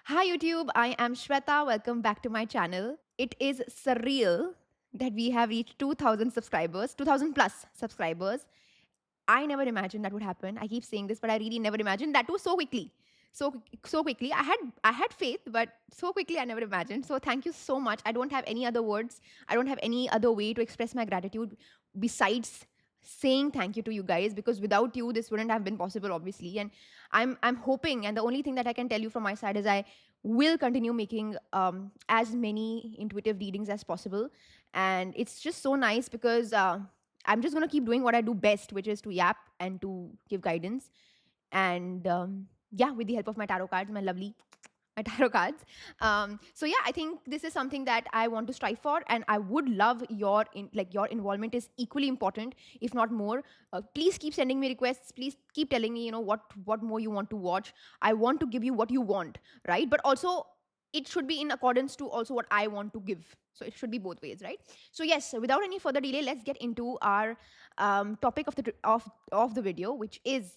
Hi YouTube, I am Shweta. Welcome back to my channel. It is surreal that we have reached 2000 subscribers, 2000 plus subscribers. I never imagined that would happen. I keep saying this, but I really never imagined that too so quickly. So quickly. I had faith, but so quickly I never imagined. So thank you so much. I don't have any other words. I don't have any other way to express my gratitude besides saying thank you to you guys, because without you this wouldn't have been possible, obviously. And I'm hoping, and the only thing that I can tell you from my side is I will continue making as many intuitive readings as possible. And it's just so nice because I'm just going to keep doing what I do best, which is to yap and to give guidance. And yeah, with the help of my tarot cards, my tarot cards. So yeah, I think this is something that I want to strive for, and I would love your involvement is equally important, if not more. Please keep sending me requests. Please keep telling me, what more you want to watch. I want to give you what you want, right? But also it should be in accordance to also what I want to give. So it should be both ways, right? So yes, without any further delay, let's get into our topic of the video, which is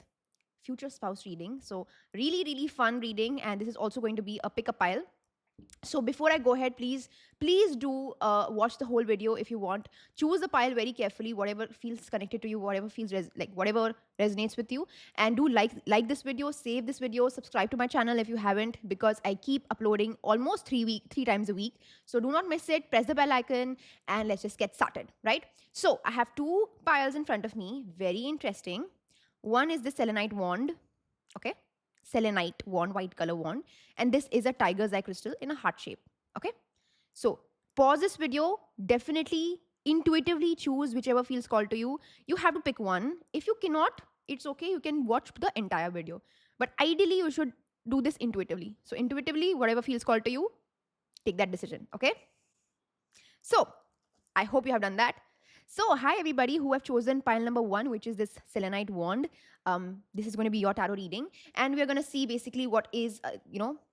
future spouse reading. So really, really fun reading, and this is also going to be a pick a pile. So before I go ahead, please do watch the whole video if you want. Choose the pile very carefully, whatever feels connected to you, whatever feels whatever resonates with you. And do like this video, save this video, subscribe to my channel if you haven't, because I keep uploading almost three times a week. So do not miss it. Press the bell icon and let's just get started, right? So I have two piles in front of me, very interesting. One is the selenite wand, okay? Selenite wand, white color wand. And this is a tiger's eye crystal in a heart shape, okay? So pause this video, definitely intuitively choose whichever feels called to you. You have to pick one. If you cannot, it's okay, you can watch the entire video. But ideally, you should do this intuitively. So intuitively, whatever feels called to you, take that decision, okay? So I hope you have done that. So, hi everybody who have chosen pile number 1, which is this selenite wand. This is going to be your tarot reading, and we are going to see basically what is,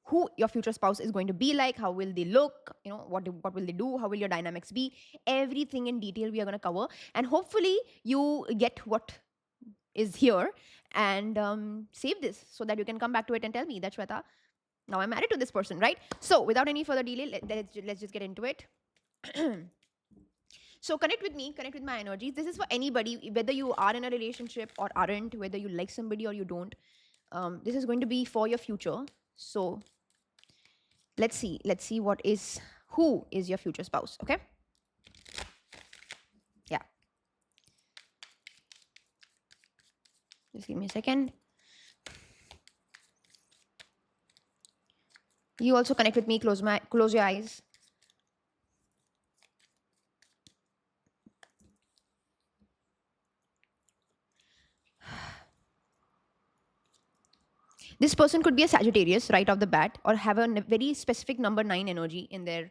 who your future spouse is going to be like. How will they look? What will they do? How will your dynamics be? Everything in detail we are going to cover, and hopefully you get what is here and save this so that you can come back to it and tell me that Shweta, now I'm married to this person, right? So, without any further delay, let's just get into it. So connect with me, connect with my energies. This is for anybody, whether you are in a relationship or aren't, whether you like somebody or you don't. This is going to be for your future. So let's see who is your future spouse, okay? Yeah. Just give me a second. You also connect with me, close your eyes. This person could be a Sagittarius right off the bat, or have a very specific number 9 energy in their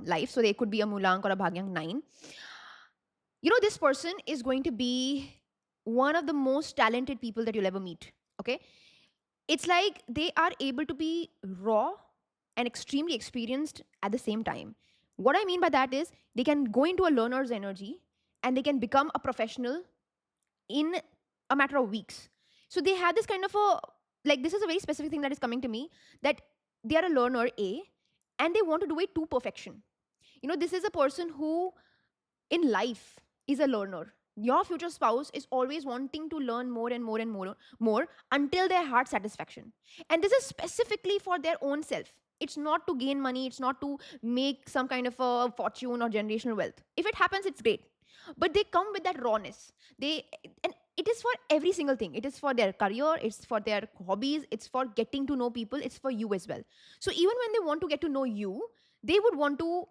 life. So they could be a Mulank or a Bhagyang 9. This person is going to be one of the most talented people that you'll ever meet, okay? It's like they are able to be raw and extremely experienced at the same time. What I mean by that is they can go into a learner's energy and they can become a professional in a matter of weeks. So they have this kind of a, like, this is a very specific thing that is coming to me, that they are a learner A and they want to do it to perfection. This is a person who in life is a learner. Your future spouse is always wanting to learn more and more and more until their heart satisfaction. And this is specifically for their own self. It's not to gain money, it's not to make some kind of a fortune or generational wealth. If it happens, it's great. But they come with that rawness. And it is for every single thing. It is for their career, it's for their hobbies, it's for getting to know people, it's for you as well. So even when they want to get to know you, they would want to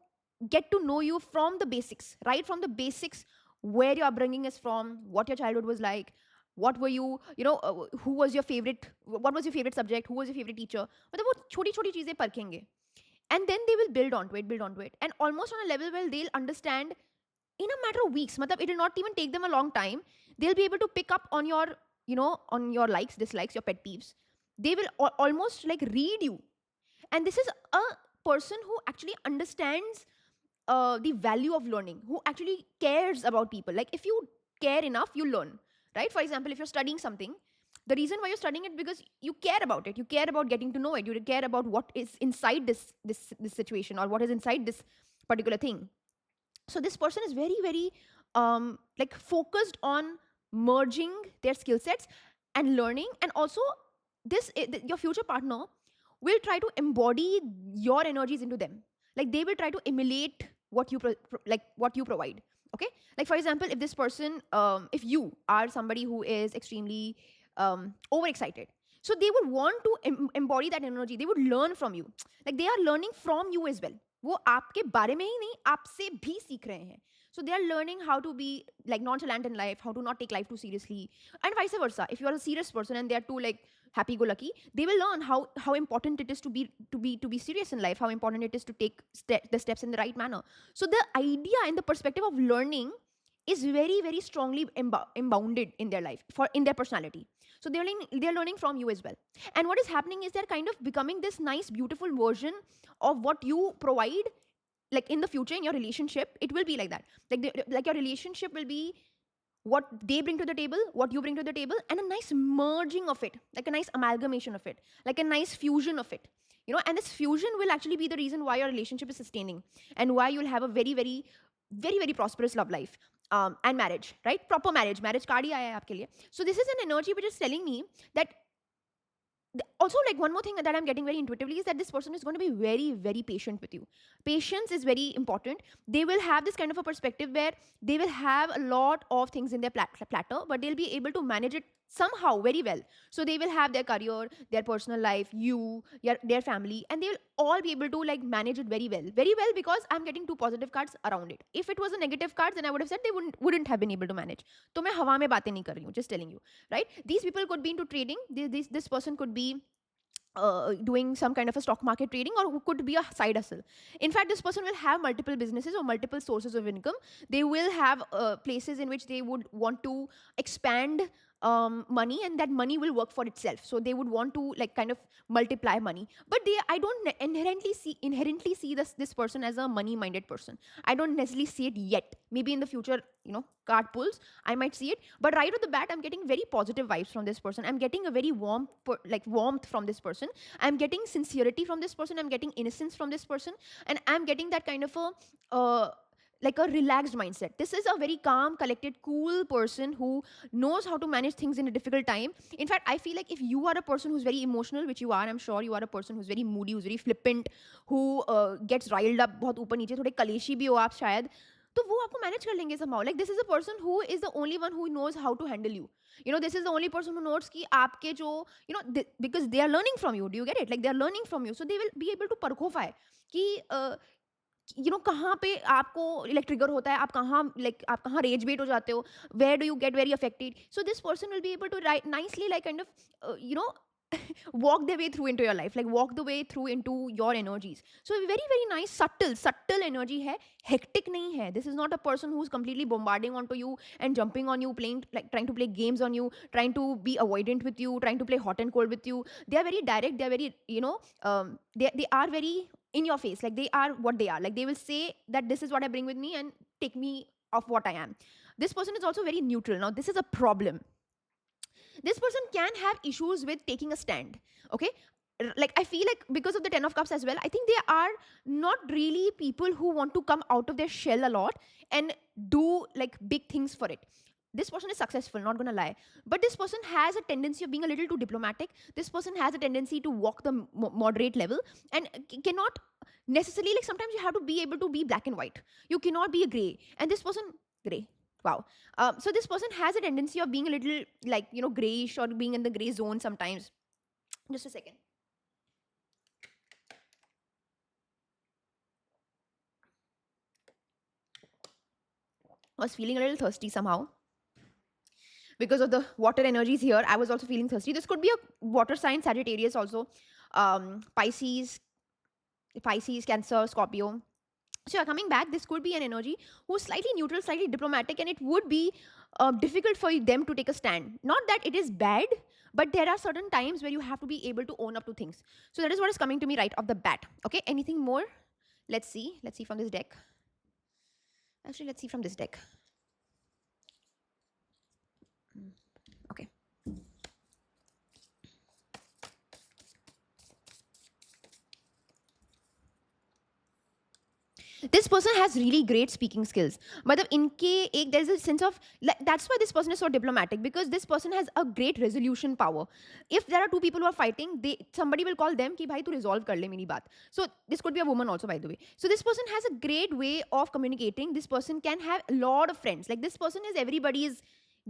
get to know you from the basics, right? From the basics, where your upbringing is from, what your childhood was like, what were you, who was your favorite, what was your favorite subject, who was your favorite teacher. मतलब वो छोटी छोटी चीजें परखेंगे, and then they will build onto it, and almost on a level where they'll understand in a matter of weeks. मतलब it will not even take them a long time. They'll be able to pick up on your, on your likes, dislikes, your pet peeves. They will almost like read you. And this is a person who actually understands the value of learning, who actually cares about people. Like if you care enough, you learn, right? For example, if you're studying something, The reason why you're studying it because you care about it. You care about getting to know it. You care about what is inside this situation, or what is inside this particular thing. So this person is very, very like focused on merging their skill sets and learning. And also your future partner will try to embody your energies into them. Like they will try to emulate what you like what you provide. Okay, like for example, if this person if you are somebody who is extremely overexcited, so they would want to embody that energy. They would learn from you. Like they are learning from you as well. वो आपके बारे में ही नहीं, आपसे भी सीख रहे हैं. So they are learning how to be like nonchalant in life, how to not take life too seriously, and vice versa. If you are a serious person and they are too like happy go lucky, they will learn how important it is to be serious in life, how important it is to take the steps in the right manner. So the idea and the perspective of learning is very, very strongly embounded in their life, for in their personality. So they're learning from you as well. And what is happening is they're kind of becoming this nice beautiful version of what you provide. Like in the future in your relationship it will be like that. Like your relationship will be what they bring to the table, what you bring to the table, and a nice merging of it, like a nice amalgamation of it, like a nice fusion of it. And this fusion will actually be the reason why your relationship is sustaining, and why you'll have a very, very, very, very prosperous love life, and marriage, right? Proper marriage card hi aaya hai aapke liye. So this is an energy which is telling me that also, like one more thing that I'm getting very intuitively is that this person is going to be very, very patient with you. Patience is very important. They will have this kind of a perspective where they will have a lot of things in their platter, but they'll be able to manage it somehow very well. So they will have their career, their personal life, their family, and they will all be able to like manage it very well, because I'm getting two positive cards around it. If it was a negative card, then I would have said they wouldn't have been able to manage. तो मैं हवा में बातें नहीं कर रही हूँ, just telling you, right? These people could be into trading. This person could be doing some kind of a stock market trading, or could be a side hustle. In fact, this person will have multiple businesses or multiple sources of income. They will have places in which they would want to expand money, and that money will work for itself. So they would want to like kind of multiply money. But I don't inherently see this person as a money minded person. I don't necessarily see it yet. Maybe in the future, card pulls, I might see it. But right off the bat, I'm getting very positive vibes from this person. I'm getting a very warmth from this person. I'm getting sincerity from this person. I'm getting innocence from this person, and I'm getting that kind of a like a relaxed mindset. This is a very calm, collected, cool person who knows how to manage things in a difficult time. In fact, I feel like if you are a person who's very emotional, which you are, I'm sure you are a person who's very moody, who's very flippant, who gets riled up, बहुत ऊपर नीचे, थोड़े कलेशी भी हो आप शायद, तो वो आपको मैनेज कर लेंगे somehow. Like this is a person who is the only one who knows how to handle you. This is the only person who knows कि आपके जो because they are learning from you. Do you get it? Like they are learning from you, so they will be able to परखोफाए कि कहाँ पे आपको like trigger होता है, आप कहाँ रेज बेट हो जाते हो, where do you get very affected. So this person will be able to nicely like kind of walk their way through into your life, like walk the way through into your energies. So very, very nice, subtle energy hai, hectic nahi hai. This is not a person who's completely bombarding onto you and jumping on you, playing, like trying to play games on you, trying to be avoidant with you, trying to play hot and cold with you. They are very direct. They are very, they are very in your face. Like they are what they are. Like they will say that this is what I bring with me and take me of what I am. This person is also very neutral. Now this is a problem. This person can have issues with taking a stand. Okay, like I feel like because of the 10 of cups as well, I think they are not really people who want to come out of their shell a lot and do like big things for it. This person is successful, not gonna lie, but this person has a tendency of being a little too diplomatic. This person has a tendency to walk the moderate level, and cannot necessarily, like sometimes you have to be able to be black and white. You cannot be a gray, and this person gray. Wow. So this person has a tendency of being a little like grayish, or being in the gray zone sometimes. Just a second. I was feeling a little thirsty somehow because of the water energies here. I was also feeling thirsty. This could be a water sign, Sagittarius also, Pisces, Cancer, Scorpio. So you're coming back, this could be an energy who's slightly neutral, slightly diplomatic, and it would be difficult for them to take a stand. Not that it is bad, but there are certain times where you have to be able to own up to things. So that is what is coming to me right off the bat. Okay, anything more? Let's see from this deck. Actually, let's see from this deck. Okay. This person has really great speaking skills. मतलब इनके एक there is a sense of like, that's why this person is so diplomatic, because this person has a great resolution power. If there are two people who are fighting, they somebody will call them कि भाई तू resolve कर ले मेरी बात. So this could be a woman also, by the way. So this person has a great way of communicating. This person can have a lot of friends. Like this person is everybody's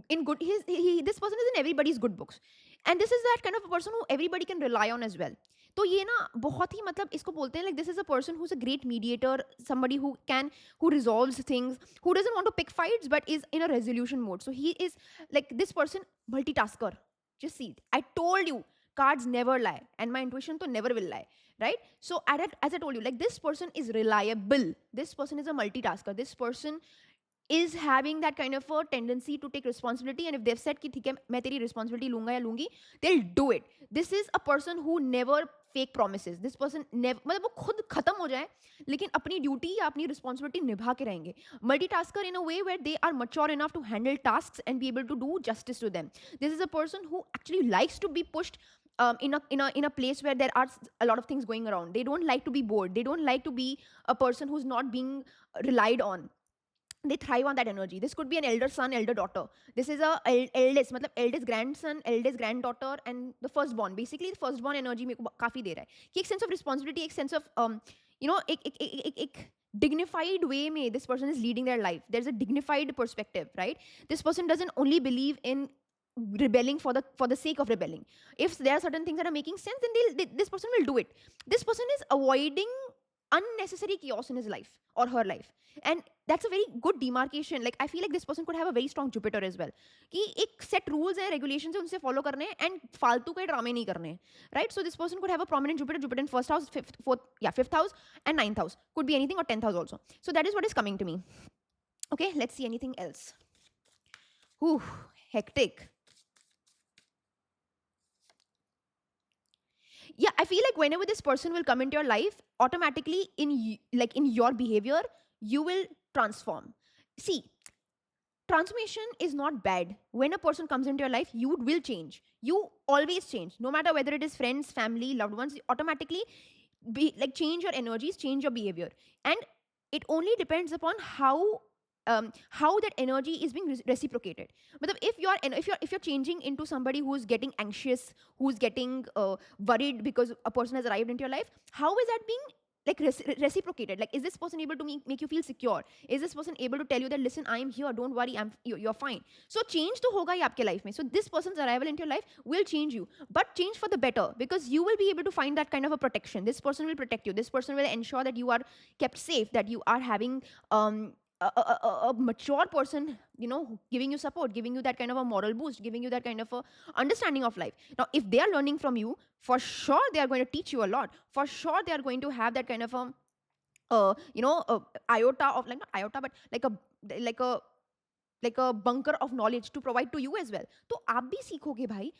in good. This person is in everybody's good books, and this is that kind of a person who everybody can rely on as well. तो ये ना बहुत ही मतलब इसको बोलते हैं like this is a person who is a great mediator, somebody who resolves things, who doesn't want to pick fights but is in a resolution mode. So he is like this person multitasker. Just see it. I told you, cards never lie, and my intuition to never will lie, right? So as I told you, like this person is reliable. This person is a multitasker. This person is having that kind of a tendency to take responsibility, and if they've said कि ठीक है मैं तेरी responsibility लूंगा या लूंगी, they'll do it. This is a person who never fake promises. This person never, मतलब वो खुद खत्म हो जाए लेकिन अपनी ड्यूटी या अपनी रिस्पॉन्सिबिलिटी निभा के रहेंगे. Multitasker in a way where they are mature enough to handle tasks and be able to do justice to them. This is a person who actually likes to be pushed in a place where there are a lot of things going around. They don't like to be bored. They don't like to be a person who's not being relied on. They thrive on that energy. This could be an elder son, elder daughter. This is a eldest, मतलब eldest grandson, eldest granddaughter, and the firstborn. Basically, the firstborn energy मेरे को काफी दे रहा है कि एक sense of responsibility, एक sense of एक dignified way में this person is leading their life. There's a dignified perspective, right? This person doesn't only believe in rebelling for the sake of rebelling. If there are certain things that are making sense, then this person will do it. This person is avoiding unnecessary chaos in his life or her life, and that's a very good demarcation. Like I feel like this person could have a very strong Jupiter as well, कि एक set rules है, regulations है, उनसे follow करने हैं and फालतू के ड्रामे नहीं करने हैं, right? So this person could have a prominent Jupiter in first house, fifth house and ninth house, could be anything, or 10th house also. So that is what is coming to me. Okay, let's see anything else. Whew, hectic. Yeah, I feel like whenever this person will come into your life, automatically in your behavior you will transform. See, transformation is not bad. When a person comes into your life, you will change. You always change, no matter whether it is friends, family, loved ones. Automatically change your energies, change your behavior, and it only depends upon how that energy is being reciprocated. But if you're changing into somebody who's getting anxious, who's getting worried because a person has arrived into your life, how is that being reciprocated? Like, is this person able to make you feel secure? Is this person able to tell you that, listen, I am here, don't worry, you're fine? So change to hoga hi aapke life mein. So this person's arrival into your life will change you, but change for the better, because you will be able to find that kind of a protection. This person will protect you. This person will ensure that you are kept safe, that you are having a mature person, giving you support, giving you that kind of a moral boost, giving you that kind of a understanding of life. Now, if they are learning from you, for sure they are going to teach you a lot. For sure they are going to have that kind of iota of, like, not iota, but like a bunker of knowledge to provide to you as well. तो आप भी सीखोगे भाई.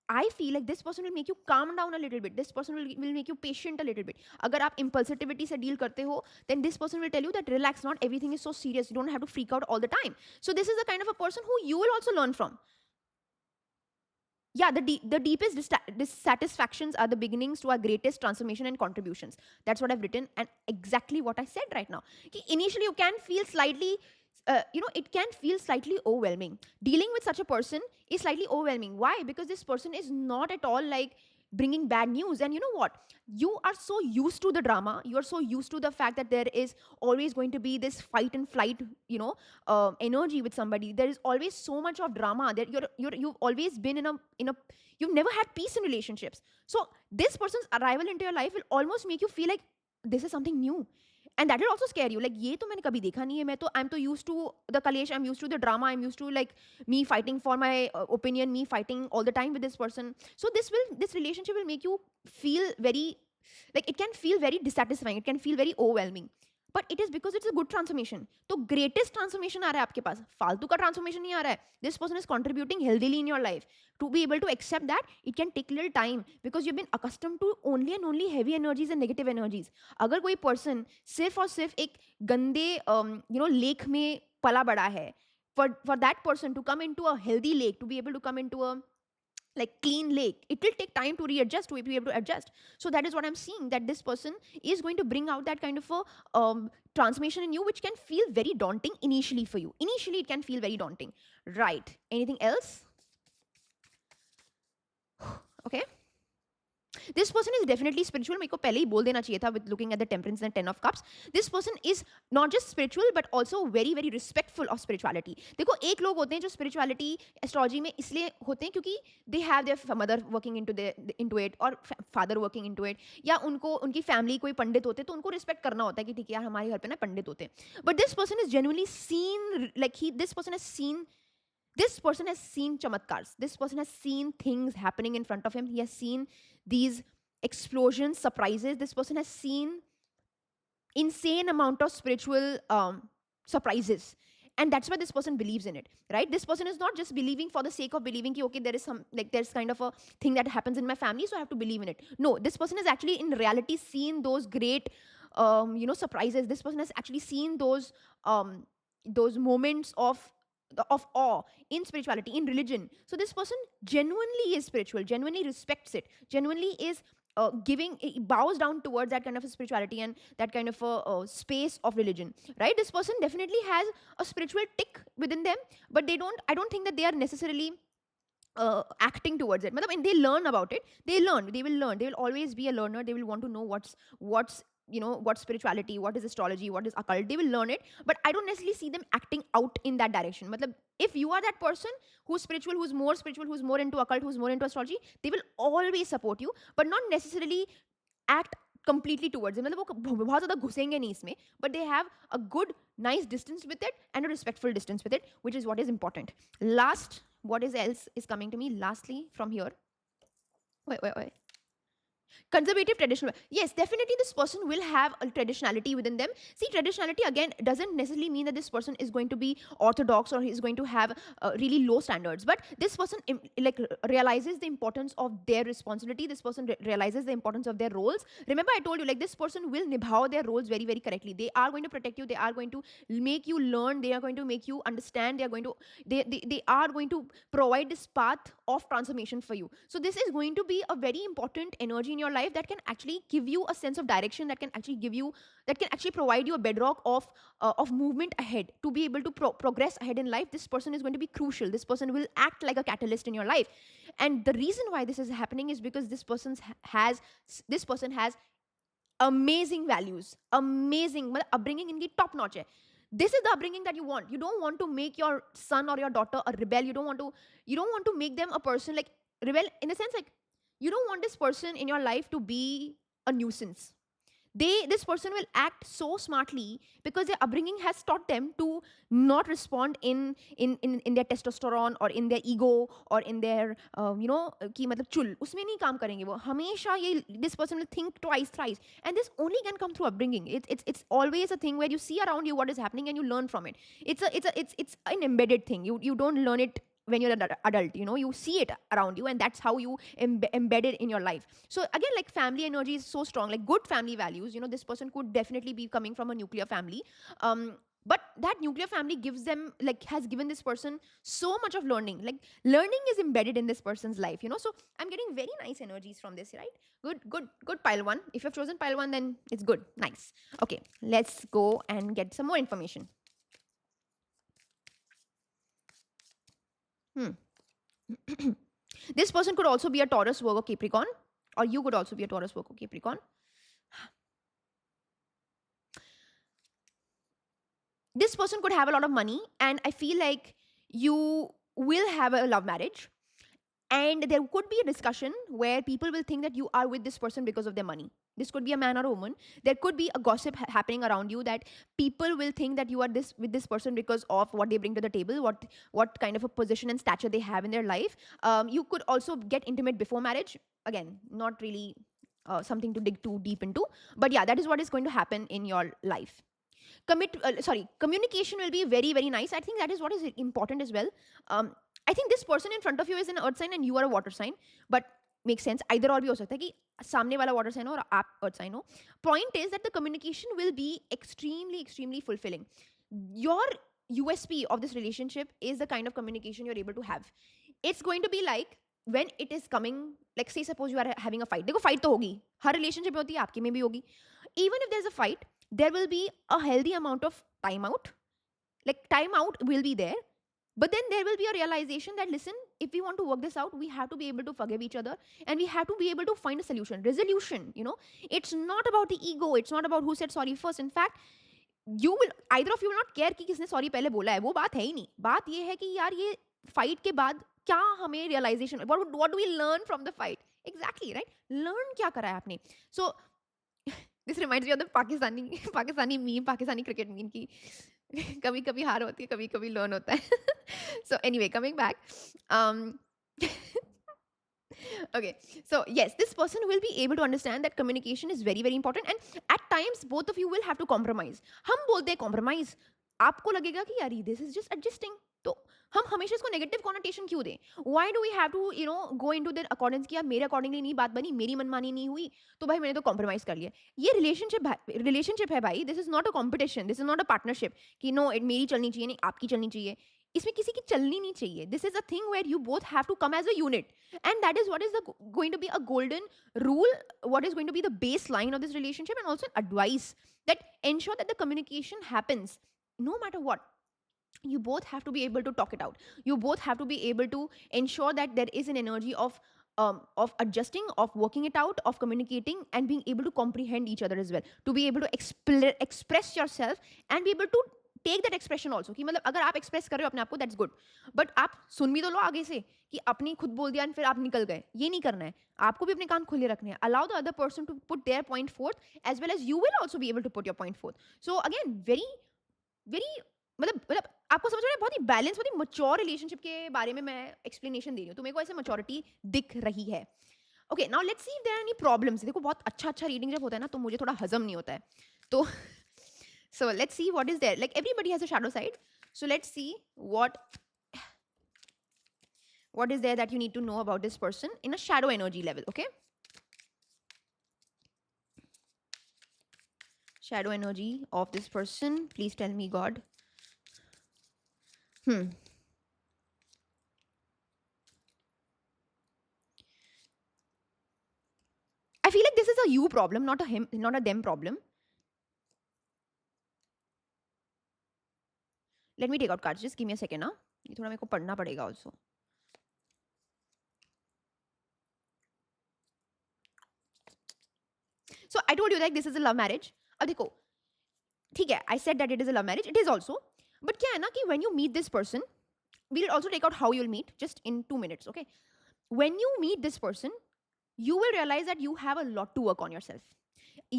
I feel like this person will make you calm down a little bit. This person will make you patient a little bit. अगर आप impulsivity से deal करते हो, then this person will tell you that relax, not everything is so serious. You don't have to freak out all the time. So this is the kind of a person who you will also learn from. Yeah, the deepest dissatisfactions are the beginnings to our greatest transformation and contributions. That's what I've written, and exactly what I said right now. Initially, you can feel slightly, it can feel slightly overwhelming. Dealing with such a person is slightly overwhelming. Why? Because this person is not at all like bringing bad news. And you know what? You are so used to the drama. You are so used to the fact that there is always going to be this fight and flight, energy with somebody. There is always so much of drama. That you've always been in a you've never had peace in relationships. So this person's arrival into your life will almost make you feel like this is something new. And that will also scare you. Like, ये तो मैंने कभी देखा नहीं है. I'm so used to the kalesh, I'm used to the drama, I'm used to like me fighting for my opinion, me fighting all the time with this person. So this relationship will make you feel very, like, it can feel very dissatisfying, it can feel very overwhelming. But it is because it's a good transformation. तो greatest transformation आ रहा है आपके पास, फालतू का transformation नहीं आ रहा है. This person is contributing healthily in your life. To be able to accept that, it can take little time, because you've been accustomed to only and only heavy energies and negative energies. अगर कोई person सिर्फ और सिर्फ एक गंदे lake में पला बड़ा है, for that person to come into a healthy lake, to be able to come into a like clean lake. It will take time to readjust, to be able to adjust. So that is what I'm seeing, that this person is going to bring out that kind of a transformation in you, which can feel very daunting initially for you. Initially it can feel very daunting, right? Anything else? Okay, this person is definitely spiritual. मेरे को पहले ही बोल देना चाहिए था with looking at the temperance and 10 of cups. This person is not just spiritual but also very very respectful of spirituality. देखो एक लोग होते हैं जो spirituality astrology में इसलिए होते हैं क्योंकि they have their mother working into it और father working into it, या उनको उनकी family कोई पंडित होते हैं तो उनको respect करना होता है कि ठीक है यार हमारे घर पे ना पंडित होते हैं. But this person is genuinely seen, like this person has seen chamatkars. This person has seen things happening in front of him. He has seen these explosions, surprises. This person has seen insane amount of spiritual surprises. And that's why this person believes in it, right? This person is not just believing for the sake of believing ki, okay, there is some, like there's kind of a thing that happens in my family, so I have to believe in it. No, this person has actually in reality seen those great surprises. This person has actually seen those moments of awe in spirituality, in religion. So this person genuinely is spiritual, genuinely respects it, genuinely is bows down towards that kind of a spirituality and that kind of a space of religion, right? This person definitely has a spiritual tick within them, but I don't think that they are necessarily acting towards it. And they learn about it. They will always be a learner. They will want to know what's what spirituality, what is astrology, what is occult. They will learn it, but I don't necessarily see them acting out in that direction. If you are that person who's spiritual, who's more into occult, who's more into astrology, they will always support you, but not necessarily act completely towards it. वो बहुत ज़्यादा घुसेंगे नहीं इसमें, but they have a good nice distance with it and a respectful distance with it, which is what is important. Last, what else is coming to me lastly from here? Wait. Conservative, traditional. Yes, definitely this person will have a traditionality within them. See, traditionality again doesn't necessarily mean that this person is going to be orthodox or he's going to have really low standards. But this person realizes the importance of their responsibility. This person realizes the importance of their roles. Remember, I told you, like, this person will nibhao their roles very, very correctly. They are going to protect you. They are going to make you learn. They are going to make you understand. They are going to provide this path of transformation for you. So this is going to be a very important energy in your life that can actually give you a sense of direction, that can actually provide you a bedrock of movement ahead to be able to progress ahead in life. This person is going to be crucial. This person will act like a catalyst in your life. And the reason why this is happening is because this person has amazing values, amazing upbringing in the top notch hai. This is the upbringing that you want. You don't want to make your son or your daughter a rebel. You don't want to make them a person like rebel in a sense, like you don't want this person in your life to be a nuisance. This person will act so smartly because their upbringing has taught them to not respond in their testosterone or in their ego or in their कि मतलब चुल उसमें नहीं काम करेंगे वो हमेशा ये. This person will think twice, thrice, and this only can come through upbringing. It's always a thing where you see around you what is happening and you learn from it. It's an embedded thing. You don't learn it when you're an adult, you see it around you, and that's how you embed it in your life. So again, like family energy is so strong, like good family values. This person could definitely be coming from a nuclear family, but that nuclear family has given this person so much of learning. Like learning is embedded in this person's life, so I'm getting very nice energies from this, right? Good pile one. If you've chosen pile one, then it's good. Nice. Okay, let's go and get some more information. This person could also be a Taurus, Virgo, Capricorn, or you could also be a Taurus, Virgo, Capricorn. This person could have a lot of money, and I feel like you will have a love marriage, and there could be a discussion where people will think that you are with this person because of their money. This could be a man or a woman. There could be a gossip happening around you that people will think that you are with this person because of what they bring to the table, what kind of a position and stature they have in their life. You could also get intimate before marriage. Again, not really something to dig too deep into. But yeah, that is what is going to happen in your life. Communication will be very, very nice. I think that is what is important as well. I think this person in front of you is an earth sign and you are a water sign. But makes sense. Either or भी हो सकता है कि सामने वाला water sign हो और आप earth sign हो. Point is that the communication will be extremely, extremely fulfilling. Your USP of this relationship is the kind of communication you're able to have. It's going to be like when it is coming, like say suppose you are having a fight, देखो fight तो होगी, हर relationship में होती है, आपकी में भी होगी. Even if there's a fight, there will be a healthy amount of time out. Like time out will be there, but then there will be a realization that listen, if we want to work this out, we have to be able to forgive each other, and we have to be able to find a solution, resolution. It's not about the ego, it's not about who said sorry first. In fact, you will, either of you will not care कि किसने sorry पहले बोला है, वो बात है ही नहीं. बात ये है कि यार ये फाइट के बाद क्या हमें realisation, what do we learn from the fight. Exactly right, learn क्या करा है आपने. So this reminds me of the Pakistani meme, Pakistani cricket meme की कभी कभी हार होती है, कभी कभी लर्न होता है. So anyway, coming back. Okay, so yes, this person will be able to understand that communication is very very important, and at times both of you will have to compromise. हम बोलते हैं compromise, आपको लगेगा कि यार this is just adjusting, तो हम हमेशा इसको नेगेटिव कॉनोटेशन क्यों दें. why do we have to go into the accordance कि यार मेरे अकॉर्डिंगली नहीं बात बनी, मेरी मनमानी नहीं हुई, तो भाई मैंने तो कॉम्प्रोमाइज कर लिया. ये रिलेशनशिप है भाई, this is not a competition, this is not a partnership कि नो मेरी चलनी चाहिए, नहीं आपकी चलनी चाहिए. इसमें किसी की चलनी नहीं चाहिए. This is a thing where you both have to come as a unit, and that is what is going to be a golden rule, what is going to be the baseline of this relationship, and also an advice that ensure that the communication happens no matter what. You both have to be able to talk it out, you both have to be able to ensure that there is an energy of adjusting, of working it out, of communicating, and being able to comprehend each other as well, to be able to express yourself and be able to take that expression also, कि मतलब अगर आप express कर रहे हो अपने आप को, दैट्स गुड, बट आप सुन भी तो लो आगे से कि अपनी खुद बोल दिया फिर आप निकल गए. ये नहीं करना है, आपको भी अपने कान खुले रखने हैं. Allow the other person to put their point forth as well as you will also be able to put your point forth. So again very very मतलब आपको समझ रहे हैं, बहुत ही बैलेंस, बहुत ही मच्योर रिलेशनशिप के बारे में मैं एक्सप्लेनेशन दे रही हूँ, तो मेरे को ऐसे मच्योरिटी दिख रही है. Okay, now let's see if there are any problems. देखो बहुत अच्छा रीडिंग जब होता है ना, तो मुझे थोड़ा हजम नहीं होता है, तो so let's see what is there. Like everybody has a shadow side, so let's see what is there that you need to know about this person in a shadow energy level. Okay, shadow energy of this person, please tell me, God. I feel like this is a you problem, not a him, not a them problem. Let me take out cards, just give me a second. ना ये थोड़ा मेरे को पढ़ना पड़ेगा also. So I told you like this is a love marriage. अब देखो ठीक है, I said that it is a love marriage, it is also, but क्या है ना कि when you meet this person, we'll also take out how you'll meet just in 2 minutes. Okay, when you meet this person, you will realize that you have a lot to work on yourself.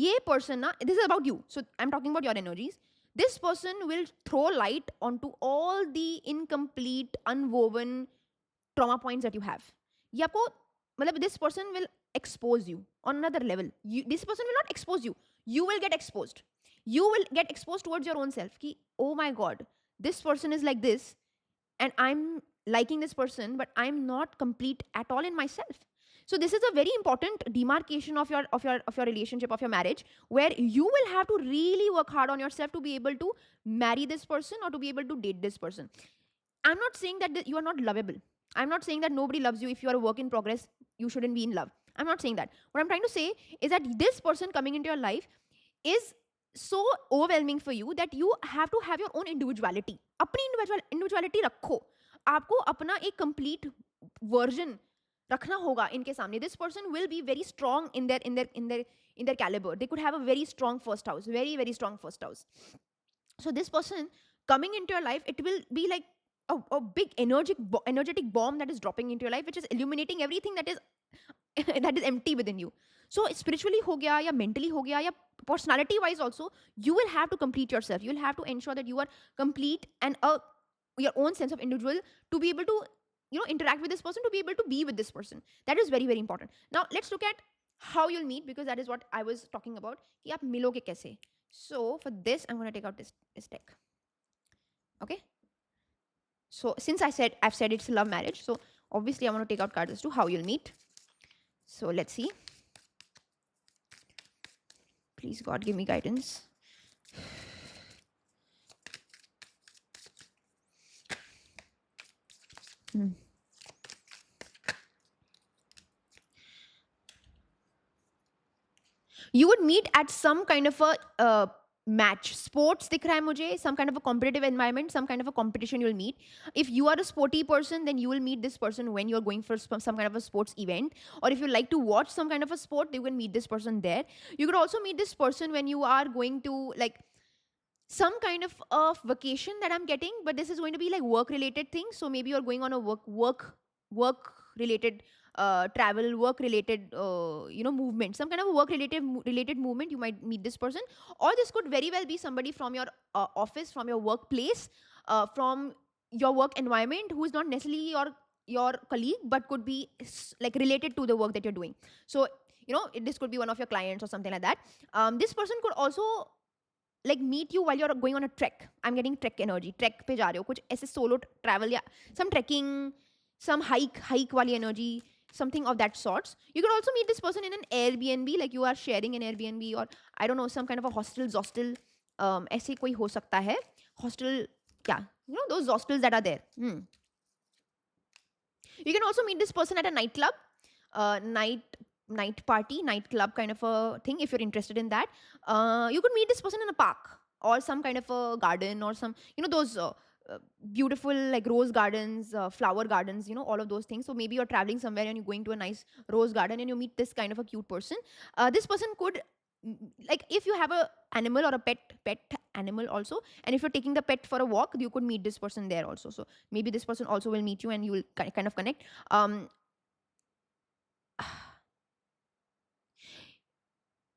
ये person ना, this is about you, so I'm talking about your energies. This person will throw light onto all the incomplete, unwoven trauma points that you have. ये आपको मतलब this person will expose you on another level. This person will not expose you, you will get exposed. You will get exposed towards your own self कि oh my god, this person is like this, and I'm liking this person, but I'm not complete at all in myself. So this is a very important demarcation of your relationship, of your marriage, where you will have to really work hard on yourself to be able to marry this person or to be able to date this person. I'm not saying that you are not lovable. I'm not saying that nobody loves you. If you are a work in progress, you shouldn't be in love. I'm not saying that. What I'm trying to say is that this person coming into your life is so overwhelming for you that you have to have your own individuality. अपनी individuality रखो. आपको अपना एक complete version रखना होगा इनके सामने. This person will be very strong in their caliber. They could have a very strong first house, very very strong first house. So this person coming into your life, it will be like a big energetic bomb that is dropping into your life, which is illuminating everything that is that is empty within you. So spiritually हो गया या mentally हो गया या personality wise also, you will have to complete yourself. You will have to ensure that you are complete and your own sense of individual to be able to interact with this person, to be able to be with this person. That is very very important. Now let's look at how you'll meet, because that is what I was talking about कि आप मिलोगे कैसे. So for this I'm going to take out this deck. Okay, so since I've said it's a love marriage, so obviously I want to take out cards as to how you'll meet. So let's see. Please God, give me guidance. You would meet at some kind of a match. Sports दिख रहा है मुझे, some kind of a competitive environment, some kind of a competition you'll meet. If you are a sporty person, then you will meet this person when you're going for some kind of a sports event. Or if you like to watch some kind of a sport, you can meet this person there. You could also meet this person when you are going to like some kind of a vacation that I'm getting, but this is going to be like work related thing. So maybe you're going on a work related travel, work related movement, some kind of a work related movement. You might meet this person, or this could very well be somebody from your office, from your workplace, from your work environment, who is not necessarily your colleague, but could be like related to the work that you're doing. So this could be one of your clients or something like that. This person could also like meet you while you're going on a trek. I'm getting trek energy. Trek पे जा रहे हो, कुछ ऐसे solo travel या some trekking, some hike वाली energy, something of that sorts. You could also meet this person in an Airbnb, like you are sharing an Airbnb, or I don't know, some kind of a hostel. ऐसे कोई हो सकता है. Hostel, क्या? Those hostels that are there. You can also meet this person at a nightclub, night party, nightclub kind of a thing. If you're interested in that, you could meet this person in a park or some kind of a garden, or some those beautiful like rose gardens, flower gardens, all of those things. So maybe you're traveling somewhere and you're going to a nice rose garden and you meet this kind of a cute person. This person could, like, if you have a animal or a pet animal also, and if you're taking the pet for a walk, you could meet this person there also. So maybe this person also will meet you and you will kind of connect.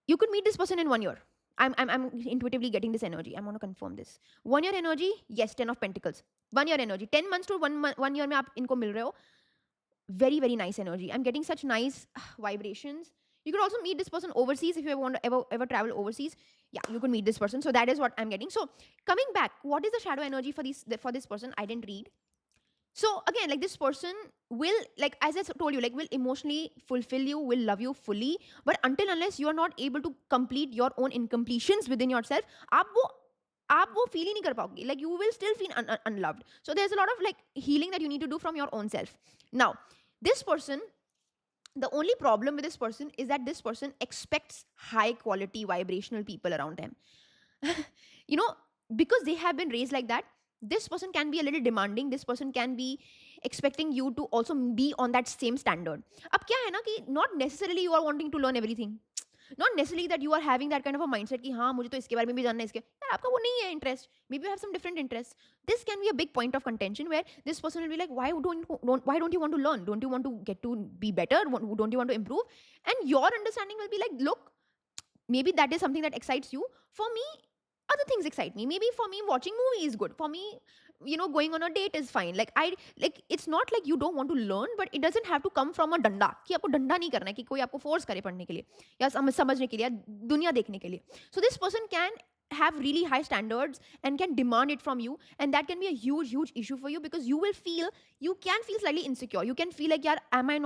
You could meet this person in 1 year. I'm intuitively getting this energy. I want to confirm this. 1 year energy, yes, 10 of Pentacles. 1 year energy, 10 months to 1 year में आप इनको मिल रहे हो. Very, very nice energy. I'm getting such nice vibrations. You could also meet this person overseas if you want to ever travel overseas. Yeah, you could meet this person. So that is what I'm getting. So coming back, what is the shadow energy for this person? I didn't read. So again, like, this person will, like, as I told you, like, will emotionally fulfill you, will love you fully. But until unless you are not able to complete your own incompletions within yourself, आप वो feel ही नहीं कर पाओगे. Like, you will still feel unloved. So there's a lot of like healing that you need to do from your own self. Now, this person, the only problem with this person is that this person expects high quality vibrational people around them. Because they have been raised like that, this person can be a little demanding. This person can be expecting you to also be on that same standard. अब क्या है ना कि not necessarily you are wanting to learn everything. Not necessarily that you are having that kind of a mindset कि हाँ मुझे तो इसके बारे में भी जानना है, इसके यार आपका वो नहीं है interest. Maybe you have some different interests. This can be a big point of contention where this person will be like, why don't you want to learn? Don't you want to get to be better? Don't you want to improve? And your understanding will be like, look, maybe that is something that excites you. For me, other things excite me. Maybe for me, watching movie is good. For me, going on a date is fine. Like, it's not like you don't want to learn, but it doesn't have to come from a डंडा कि आपको डंडा नहीं करना है कि कोई आपको फोर्स करे पढ़ने के लिए या समझने के लिए या दुनिया देखने के लिए. So this person can have really high standards and can demand it from you, and that can be a huge issue for you, because you can feel slightly insecure. You can feel like, yaar, am I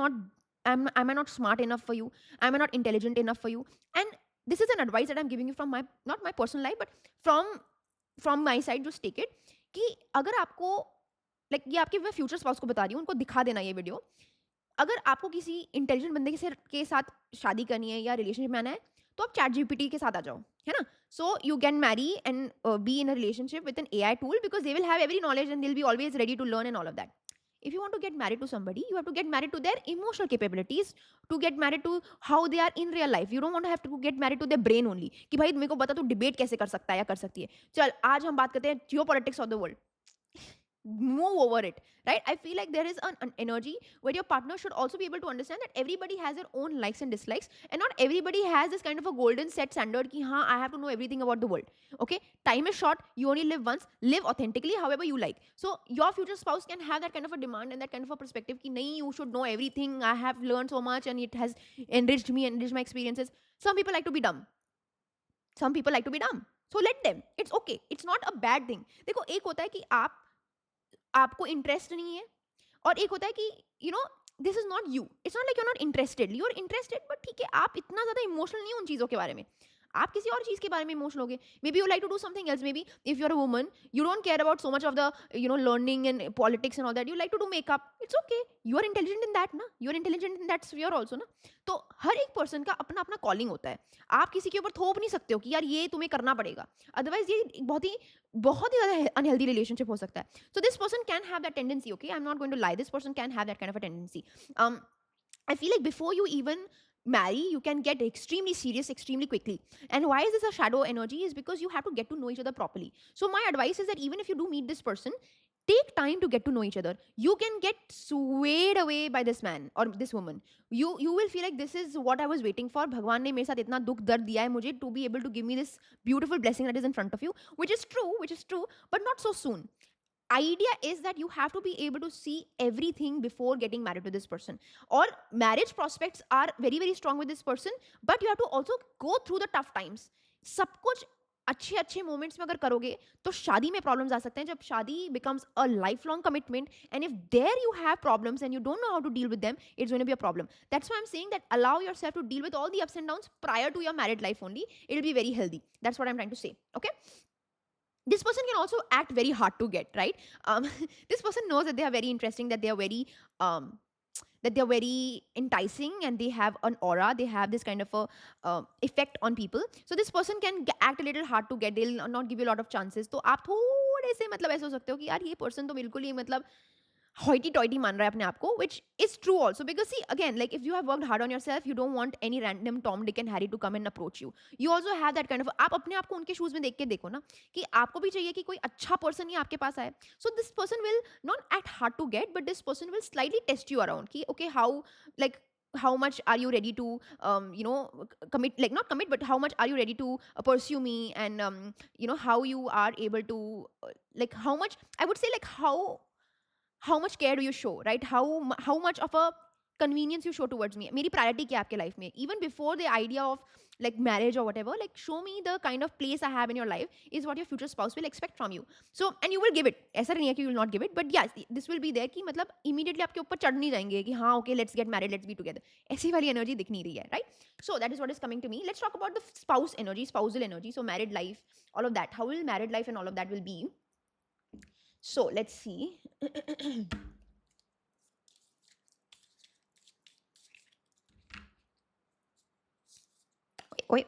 not smart enough for you? Am I not intelligent enough for you? And this is an advice that I'm giving you from not my personal life, but from my side. Just take it कि अगर आपको, like, ये आपके मैं future spouse को बता रही हूँ, उनको दिखा देना ये वीडियो. अगर आपको किसी इंटेलिजेंट बंदे के साथ शादी करनी है या रिलेशनशिप में आना है, तो आप चैट जीपीटी के साथ आ जाओ, है ना. So you can marry and be in a relationship with an AI tool, because they will have every knowledge and they will be always ready to learn and all of that. If you want to get married to somebody, you have to get married to their emotional capabilities, to get married to how they are in real life. You don't want to have to get married to their brain only कि भाई मेरे को बता तू debate कैसे कर सकता है या कर सकती है. चल आज हम बात करते हैं geopolitics of the world. Move over it, right? I feel like there is an energy where your partner should also be able to understand that everybody has their own likes and dislikes, and not everybody has this kind of a golden set standard ki haan, I have to know everything about the world. Okay, time is short, you only live once. Live authentically however you like. So your future spouse can have that kind of a demand and that kind of a perspective ki nahi, you should know everything. I have learned so much and it has enriched me, enriched my experiences. Some people like to be dumb. So let them. It's okay. It's not a bad thing. देखो, एक होता है कि आपको interest नहीं है, और एक होता है कि this is not you. It's not like you are not interested, you are interested, but ठीक है, आप इतना ज्यादा इमोशनल नहीं हो उन चीजों के बारे में. आप किसी और चीज के बारे में इमोशनल हो गए. Maybe you like to do something else. Maybe if you're a woman, you don't care about so much of the learning and politics and all that. You like to do makeup. It's okay. You are intelligent in that, na. You are intelligent in that sphere also, na. तो हर एक person का अपना अपना calling होता है. आप किसी के ऊपर थोप नहीं सकते हो कि यार ये तुम्हें करना पड़ेगा, अदरवाइज ये एक बहुत ही ज़्यादा अनहेल्दी रिलेशनशिप हो सकता है. So this person can have that tendency. Okay, I am not going to lie. This person can have that kind of a tendency. I feel like before you even marry, you can get extremely serious extremely quickly. And why is this a shadow energy? Is because you have to get to know each other properly. So my advice is that even if you do meet this person, take time to get to know each other. You can get swayed away by this man or this woman. You will feel like this is what I was waiting for. भगवान ने मेरे साथ इतना दुख दर्द दिया है मुझे to be able to give me this beautiful blessing that is in front of you, which is true, but not so soon. Idea is that you have to be able to see everything before getting married to this person, or marriage prospects are very very strong with this person, but you have to also go through the tough times. सब कुछ अच्छे अच्छे moments में अगर करोगे तो शादी में प्रॉब्लम्स आ सकते हैं. जब शादी becomes a lifelong commitment, and if there you have problems and you don't know how to deal with them, it's going to be a problem. That's why I'm saying that allow yourself to deal with all the ups and downs prior to your married life only. It'll be very healthy. That's what I'm trying to say. Okay, this person can also act very hard to get, right? This person knows that they are very interesting, that they are very enticing, and they have an aura, they have this kind of a effect on people. So this person can act a little hard to get. They'll not give you a lot of chances. तो आप थोड़े से मतलब ऐसे हो सकते हो कि यार ये person तो बिल्कुल ही मतलब hoity toity मान रहा है अपने आप को, which is true also, because see again, like if you have worked hard on yourself, you don't want any random Tom, Dick and Harry to come and approach you. You also have that kind of, आप अपने आप को उनके shoes में देख के देखो ना कि आपको भी चाहिए कि कोई अच्छा पर्सन ही आपके पास आए. So this person will not act hard to get, but this person will slightly test you around कि okay, how much are you ready to commit, like not commit, but how much are you ready to pursue me, and how you are able to like how much, I would say, like how much care do you show, right? How much of a convenience you show towards me. मेरी priority क्या है आपके life में, even before the idea of like marriage or whatever. Like show me the kind of place I have in your life is what your future spouse will expect from you. So and you will give it. ऐसा नहीं है कि you will not give it, but yes, this will be there कि मतलब immediately आपके ऊपर चढ़ नहीं जाएंगे कि हाँ okay, let's get married, let's be together. ऐसी वाली energy दिख नहीं रही है, right? So that is what is coming to me. Let's talk about the spouse energy, spousal energy. So married life, all of that. How will married life and all of that will be? So let's see. Wait.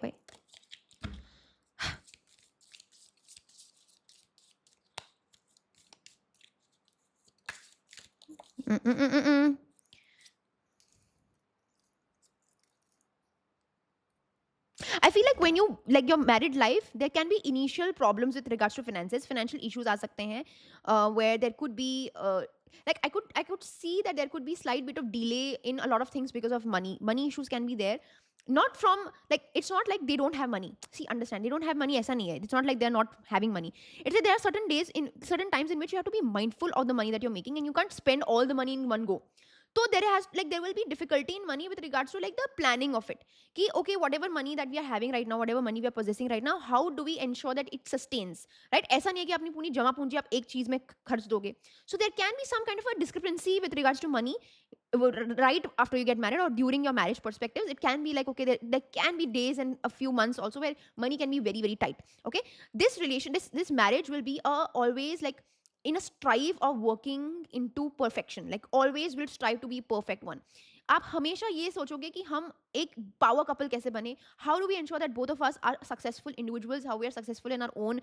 Mm-mm-mm-mm. I feel like when you like your married life, there can be initial problems with regards to finances. Financial issues आ सकते हैं, where there could be like I could see that there could be slight bit of delay in a lot of things because of money. Money issues can be there. Not from like, it's not like they don't have money. See, understand, they don't have money. ऐसा नहीं है. It's not like they're not having money. It's like there are certain days in certain times in which you have to be mindful of the money that you're making, and you can't spend all the money in one go. So there will be difficulty in money with regards to like the planning of it. Ki, okay, whatever money that we are having right now, whatever money we are possessing right now, how do we ensure that it sustains, right? ऐसा नहीं है कि अपनी पूरी जमा पूंजी आप एक चीज में खर्च दोगे. So there can be some kind of a discrepancy with regards to money right after you get married or during your marriage perspectives. It can be like, okay, there can be days and a few months also where money can be very very tight. Okay, this marriage will be always like in a strive of working into perfection. Like always will strive to be perfect one. आप हमेशा ये सोचोगे कि हम एक power couple कैसे बने. How do we ensure that both of us are successful individuals, how we are successful in our own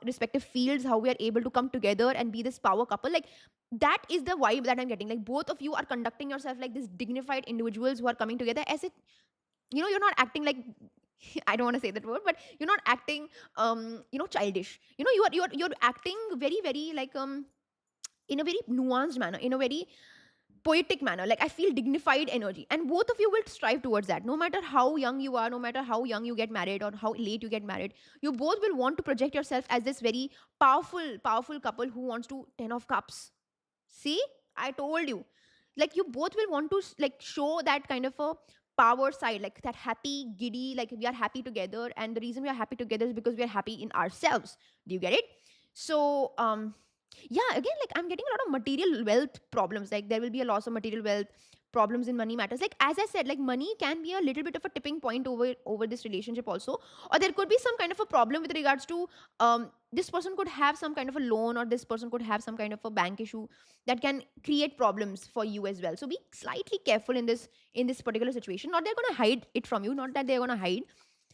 respective fields, how we are able to come together and be this power couple. Like that is the vibe that I'm getting. Like both of you are conducting yourself like this dignified individuals who are coming together as it, you're not acting like I don't want to say that word, but you're not acting childish. You're acting very very like in a very nuanced manner, in a very poetic manner. Like I feel dignified energy, and both of you will strive towards that. No matter how young you are, no matter how young you get married or how late you get married, you both will want to project yourself as this very powerful couple who wants to 10 of cups. See, I told you. Like you both will want to like show that kind of a power side, like that happy giddy, like we are happy together, and the reason we are happy together is because we are happy in ourselves. Do you get it? So yeah, again, like I'm getting a lot of material wealth problems. Like there will be a loss of material wealth, problems in money matters. Like as I said, like money can be a little bit of a tipping point over this relationship also, or there could be some kind of a problem with regards to this person could have some kind of a loan, or this person could have some kind of a bank issue that can create problems for you as well. So be slightly careful in this particular situation. Not they're going to hide it from you, not that they're going to hide,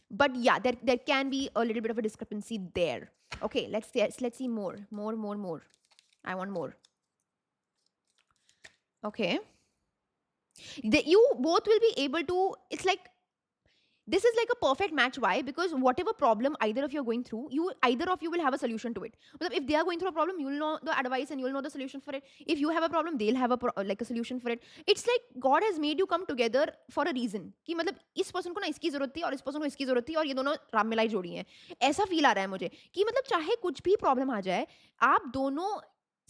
but yeah, there can be a little bit of a discrepancy there. Okay, let's see more. I want more. Okay, you both will be able to, it's like this is like a perfect match. Why? Because whatever problem either of you are going through, either of you will have a solution to it. But if they are going through a problem, you'll know the advice and you'll know the solution for it. If you have a problem, they'll have like a solution for it. It's like God has made you come together for a reason. कि मतलब इस person को ना इसकी जरूरत थी और इस person को इसकी जरूरत थी और ये दोनों राम मिलाई जोड़ी हैं. ऐसा फील आ रहा है मुझे कि मतलब चाहे कुछ भी प्रॉब्लम आ जाए, आप दोनों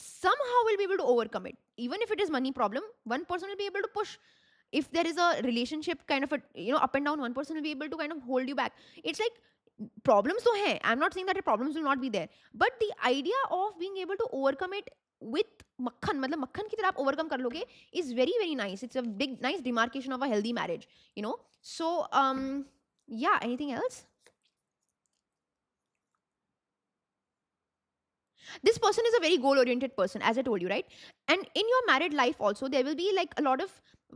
somehow will be able to overcome it. Even if it is money problem, one person will be able to push. If there is a relationship kind of a, you know, up and down, one person will be able to kind of hold you back. It's like problems तो हैं. I'm not saying that the problems will not be there, but the idea of being able to overcome it with मक्खन, मतलब मक्खन की तरह आप overcome कर लोगे, is very very nice. It's a big nice demarcation of a healthy marriage, you know. So yeah, anything else? This person is a very goal oriented person, as I told you, right? And in your married life also, there will be like a lot of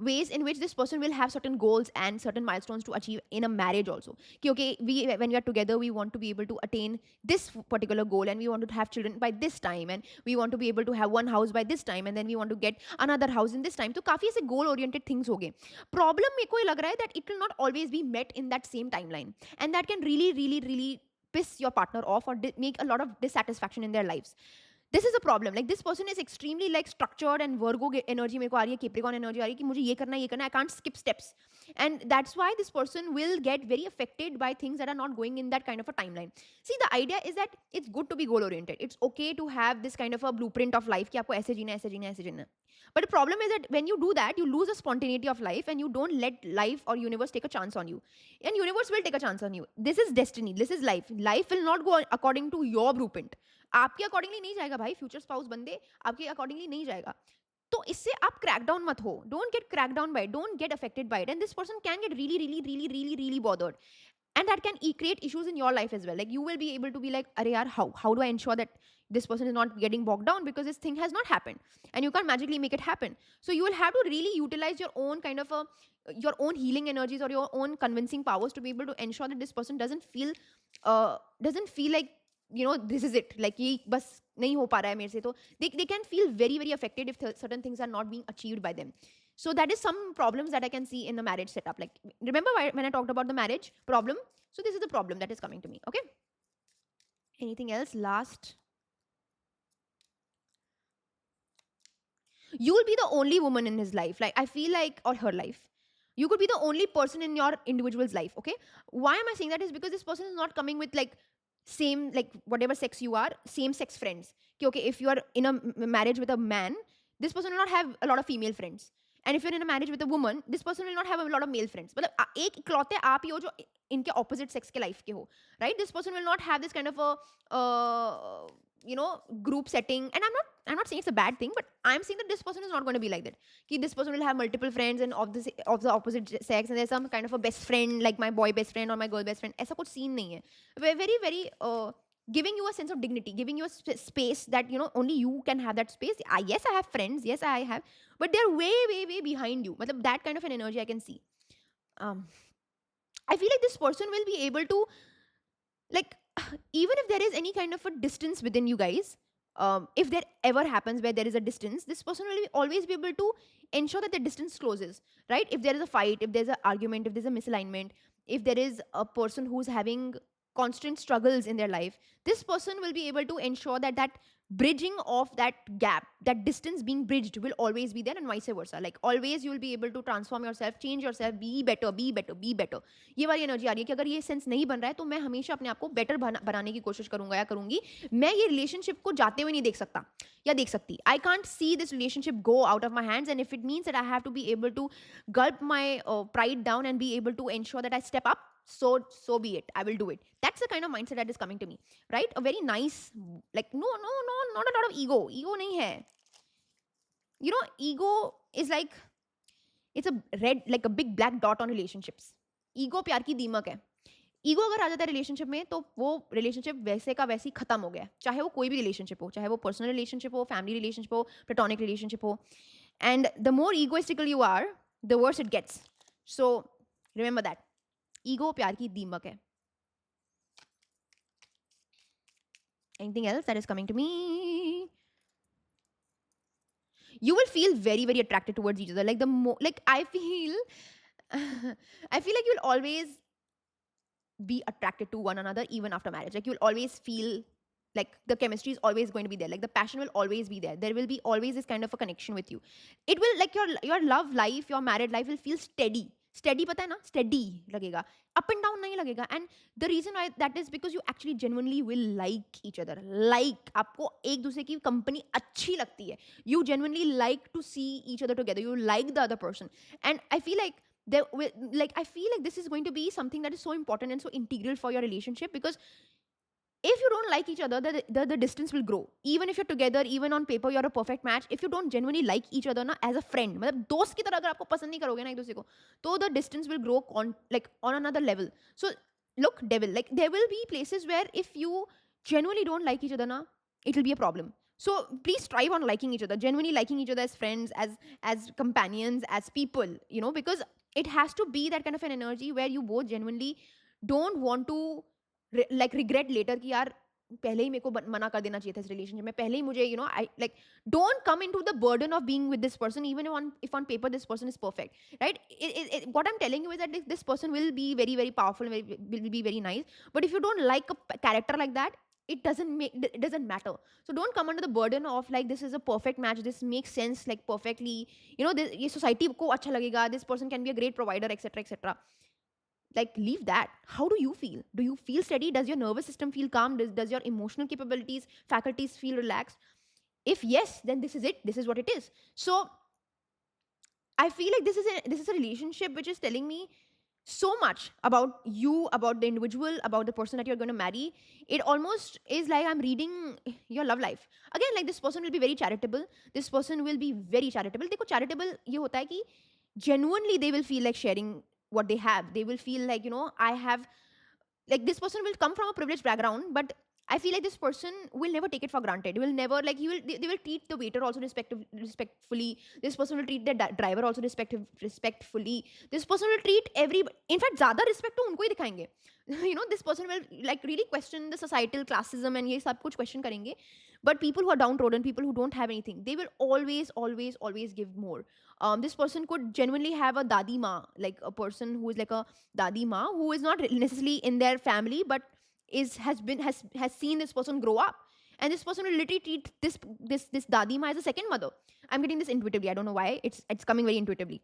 ways in which this person will have certain goals and certain milestones to achieve in a marriage also. Okay, when we are together, we want to be able to attain this particular goal, and we want to have children by this time, and we want to be able to have one house by this time, and then we want to get another house in this time. So काफी ऐसे goal oriented things हो गए. Problem मेरे को ये लग रहा है that it will not always be met in that same timeline, and that can really piss your partner off or make a lot of dissatisfaction in their lives. This is a problem. Like this person is extremely like structured, and Virgo energy मेरे को आ रही है, Capricorn energy आ रही है कि मुझे ये करना है, ये करना है. I can't skip steps, and that's why this person will get very affected by things that are not going in that kind of a timeline. See, the idea is that it's good to be goal oriented. It's okay to have this kind of a blueprint of life कि आपको ऐसे जीना है, ऐसे जीना है, ऐसे जीना है. But the problem is that when you do that, you lose the spontaneity of life, and you don't let life or universe take a chance on you. And universe will take a chance on you. This is destiny. This is life. Life will not go according to your blueprint. आपके accordingly नहीं जाएगा भाई. Future spouse बंदे आपके accordingly नहीं जाएगा. तो इससे आप क्रैक डाउन मत हो. Don't get crack down by, don't get affected by it. And this person can get really bothered, and that can create issues in your life as well. Like you will be able to be like, अरे यार, how do I ensure that this person is not getting bogged down because this thing has not happened, and you can't magically make it happen. So you will have to really utilize your own kind of your own healing energies or your own convincing powers to be able to ensure that this person doesn't feel like, you know, this is it, like ये बस नहीं हो पा रहा है मेरे से. तो they can feel very affected if certain things are not being achieved by them. So that is some problems that I can see in the marriage setup. Like remember when I talked about the marriage problem? So this is the problem that is coming to me. Okay, anything else? Last, you will be the only woman in his life, like I feel like, or her life. You could be the only person in your individual's life. Okay, why am I saying that? Is because this person is not coming with like same, like whatever sex you are, same sex friends. Okay, if you are in a marriage with a man, this person will not have a lot of female friends. And if you're in a marriage with a woman, this person will not have a lot of male friends. मतलब एक इकलौते आप ही हो जो इनके opposite sex के life के हो, right? This person will not have this kind of a you know, group setting. And I'm not saying it's a bad thing, but I'm saying that this person is not going to be like that. Ki this person will have multiple friends and of the opposite sex, and there's some kind of a best friend, like my boy best friend or my girl best friend. ऐसा कुछ scene नहीं है. Very giving you a sense of dignity, giving you a space that, you know, only you can have that space. Yes, I have friends, yes I have, but they're way behind you. Matlab, that kind of an energy I can see. I feel like this person will be able to, like, even if there is any kind of a distance within you guys, if there ever happens where there is a distance, this person will always be able to ensure that the distance closes, right? If there is a fight, if there's an argument, if there's a misalignment, if there is a person who's having constant struggles in their life, this person will be able to ensure that that bridging of that gap, that distance being bridged, will always be there, and vice versa. Like always you will be able to transform yourself, change yourself, be better. ये वाली energy आ रही है कि अगर ये sense नहीं बन रहा है तो मैं हमेशा अपने आप को बेटर बनाने की कोशिश करूंगा या करूंगी. मैं ये रिलेशनशिप को जाते हुए नहीं देख सकता या देख सकती. I can't see this relationship go out of my hands, and if it means that I have to be able to gulp my pride down and be able to ensure that I step up, so be it. I will do it. That's the kind of mindset that is coming to me, right? A very nice, like, no, not a lot of ego nahi hai. You know, ego is like, it's a red like a big black dot on relationships. Ego प्यार की दीमक है. Ego अगर आ जाता है relationship में तो वो रिलेशनशिप वैसे का वैसे ही खत्म हो गया, चाहे वो कोई भी रिलेशनशिप हो, चाहे वो पर्सनल रिलेशनशिप हो, फैमिली रिलेशनशिप हो, प्लेटोनिक रिलेशनशिप हो. And the more egoistical you are, the worse it gets. So remember that. Ego प्यार की दीमक है. Anything else that is coming to me? You will feel very very attracted towards each other, like the more, like I feel I feel like you'll always be attracted to one another even after marriage. Like you'll always feel like the chemistry is always going to be there, like the passion will always be there. There will be always this kind of a connection with you. It will, like your love life, your married life will feel steady. Steady, पता है ना, steady लगेगा, up and down नहीं लगेगा. And the reason why that is because you actually genuinely will like each other. Like आपको एक दूसरे की कंपनी अच्छी लगती है. You genuinely like to see each other together. You like the other person. And I feel like there will, like I feel like this is going to be something that is so important and so integral for your relationship, because if you don't like each other, the distance will grow. Even if you're together, even on paper you're a perfect match, if you don't genuinely like each other na as a friend, मतलब दोस्त की तरह अगर आपको पसंद नहीं करोगे ना एक दूसरे को, तो the distance will grow on, like on another level. So look, devil, like there will be places where if you genuinely don't like each other na, it will be a problem. So please strive on liking each other, genuinely liking each other as friends, as companions, as people, you know, because it has to be that kind of an energy where you both genuinely don't want to like regret later कि यार पहले ही मेरे को मना कर देना चाहिए था इस रिलेशनशिप में, पहले ही मुझे, you know, I like, don't come into the burden of being with this person even if on paper this person is perfect, right? What I'm telling you is that this person will be very very powerful, will be very nice, but if you don't like a character like that, it doesn't matter. So don't come under the burden of like this is a perfect match, this makes sense like perfectly, you know, this ये society को अच्छा लगेगा, this person can be a great provider, etc etc. Like leave that. How do you feel? Do you feel steady? Does your nervous system feel calm? Does your emotional capabilities, faculties feel relaxed? If yes, then this is it, this is what it is. So I feel like this is a relationship which is telling me so much about you, about the individual, about the person that you're going to marry. It almost is like I'm reading your love life. Again, like this person will be very charitable. This person will be very charitable. देखो charitable ये होता है कि genuinely they will feel like sharing what they have. They will feel like, you know, I have, like this person will come from a privileged background, but I feel like this person will never take it for granted. He will never, like, they will treat the waiter also respectfully. This person will treat the driver also respectfully. This person will treat every, in fact ज़्यादा respect तो उनको ही दिखाएंगे. You know, this person will like really question the societal classism and ये सब कुछ question करेंगे. But people who are downtrodden, people who don't have anything, they will always give more. This person could genuinely have a dadi ma, like a person who is like a dadi ma, who is not necessarily in their family, but has seen this person grow up, and this person will literally treat this dadi ma as a second mother. I'm getting this intuitively. I don't know why it's coming very intuitively.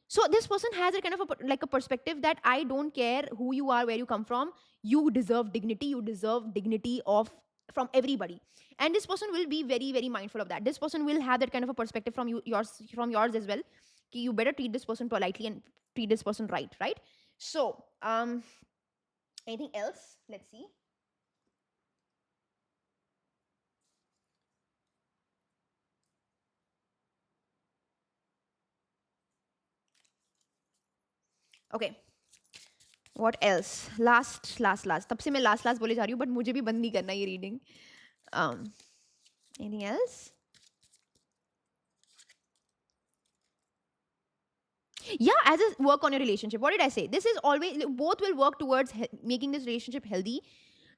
So this person has a kind of like a perspective that I don't care who you are, where you come from, you deserve dignity. You deserve dignity of from everybody, and this person will be very very mindful of that. This person will have that kind of a perspective from yours as well. You better treat this person politely and treat this person right. So anything else? Let's see. Okay. What else? Last. तब से मैं last बोले जा रही हूँ, but मुझे भी बंद नहीं करना ये reading. Anything else? Yeah, as a work on your relationship. What did I say? This is always, both will work towards making this relationship healthy.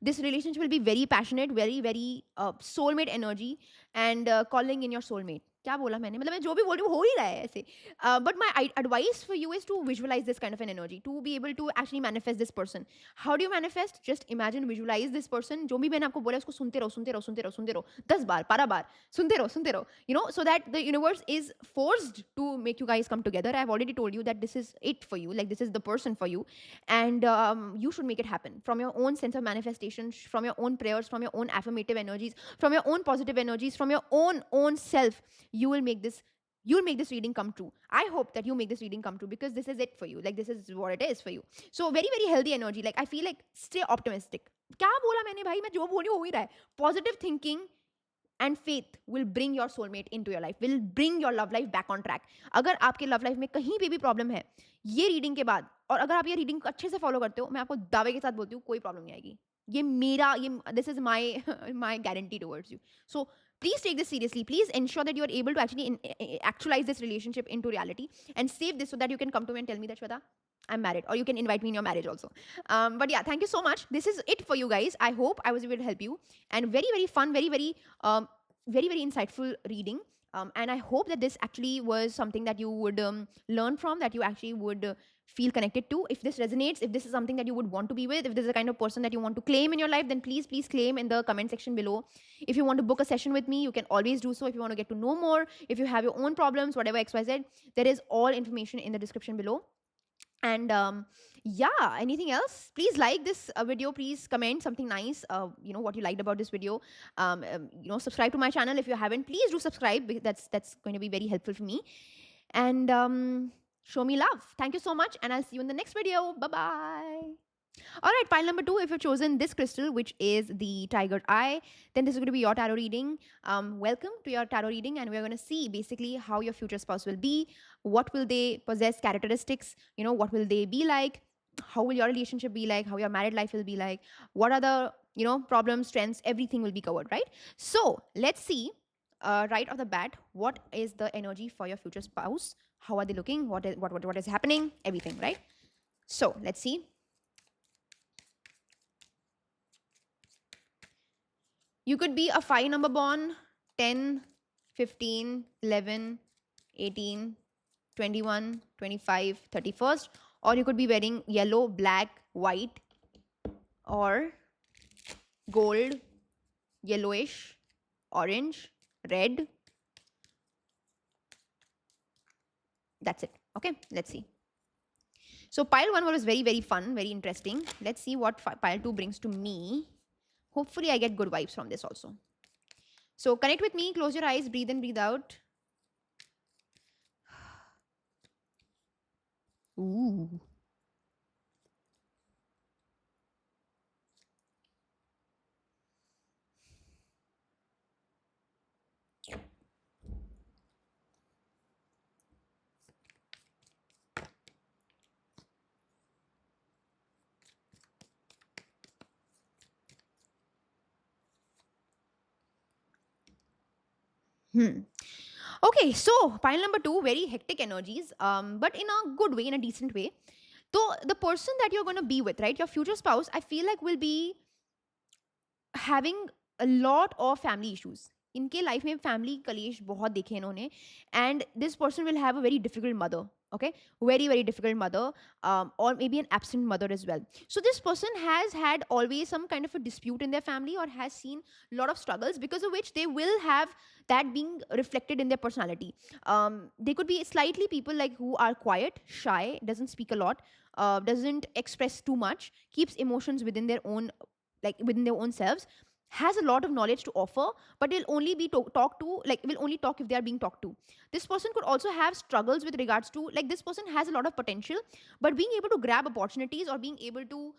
This relationship will be very passionate, very very soulmate energy, and calling in your soulmate. क्या बोला मैंने, मतलब मैं जो भी बोल रही हूँ हो ही रहा है ऐसे. But my advice for you is to visualize this kind of an energy, to be able to actually manifest this person. How do you manifest? Just imagine, visualize this person. जो भी मैंने आपको बोला उसको सुनते रहो 10 बार 12 बार सुनते रहो, you know, so that the universe is forced to make you guys come together. I've already told you that this is it for you, like this is the person for you, and you should make it happen from your own sense of manifestation, from your own prayers, from your own affirmative energies, from your own positive energies, from your own self. You'll make this reading come true. I hope that you make this reading come true, because this is it for you, like this is what it is for you. So very very healthy energy. Like I feel like stay optimistic. क्या बोला मैंने भाई, मैं जो बोली हो ही रहा है. Positive thinking and faith will bring your soulmate into your life, will bring your love life back on track. अगर आपके love life में कहीं पे भी problem है ये reading के बाद, और अगर आप ये reading को अच्छे से follow करते हो, मैं आपको दावे के साथ बोलती हूँ कोई problem नहीं आएगी. ये मेरा ये this is my guarantee towards you. So please take this seriously. Please ensure that you are able to actually actualize this relationship into reality and save this so that you can come to me and tell me that Shweta, I'm married, or you can invite me in your marriage also. But yeah, thank you so much. This is it for you guys. I hope I was able to help you. And very, very fun, very, very insightful reading. And I hope that this actually was something that you would learn from, that you actually would feel connected to. If this resonates, if this is something that you would want to be with, if this is the kind of person that you want to claim in your life, then please, please claim in the comment section below. If you want to book a session with me, you can always do so. If you want to get to know more, if you have your own problems, whatever XYZ, there is all information in the description below. And yeah, anything else, please like this video, please comment something nice, what you liked about this video. Subscribe to my channel if you haven't, please do subscribe. That's going to be very helpful for me. And show me love. Thank you so much, and I'll see you in the next video. Bye bye. All right, pile number 2, if you've chosen this crystal, which is the Tiger Eye, then this is going to be your tarot reading. Welcome to your tarot reading, and we're going to see basically how your future spouse will be, what will they possess characteristics, what will they be like, how will your relationship be like, how your married life will be like, what are the, problems, strengths, everything will be covered, right? So let's see right off the bat, what is the energy for your future spouse? How are they looking? What is happening? Everything, right? So let's see. You could be a 5 number born, 10, 15, 11, 18, 21, 25, 31st, or you could be wearing yellow, black, white, or gold, yellowish, orange, red. That's it. Okay, let's see. So pile 1 was very, very fun, very interesting. Let's see what pile 2 brings to me. Hopefully I get good vibes from this also. So connect with me, close your eyes, breathe in, breathe out. Ooh. Okay, so pile number 2, very hectic energies, but in a good way, in a decent way. So the person that you're going to be with, right, your future spouse, I feel like will be having a lot of family issues. इनके life में family कलेश बहुत देखे इन्होंने, and this person will have a very difficult mother. Okay, very difficult mother, or maybe an absent mother as well. So this person has had always some kind of a dispute in their family, or has seen a lot of struggles, because of which they will have that being reflected in their personality. They could be slightly people like who are quiet, shy, doesn't speak a lot, doesn't express too much, keeps emotions within their own, like within their own selves, has a lot of knowledge to offer, but will only be talked to, like will only talk if they are being talked to. This person could also have struggles with regards to, like this person has a lot of potential, but being able to grab opportunities, or being able to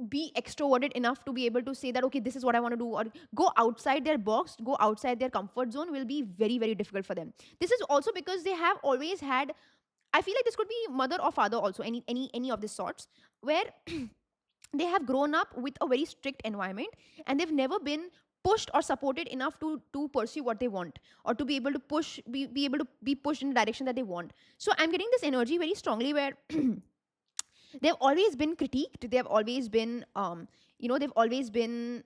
be extroverted enough to be able to say that, okay, this is what I want to do, or go outside their box, go outside their comfort zone, will be very difficult for them. This is also because they have always had, I feel like this could be mother or father also, any of these sorts, where they have grown up with a very strict environment, and they've never been pushed or supported enough to pursue what they want, or to be able to be able to be pushed in the direction that they want. So I'm getting this energy very strongly, where they've always been critiqued, they've always been they've always been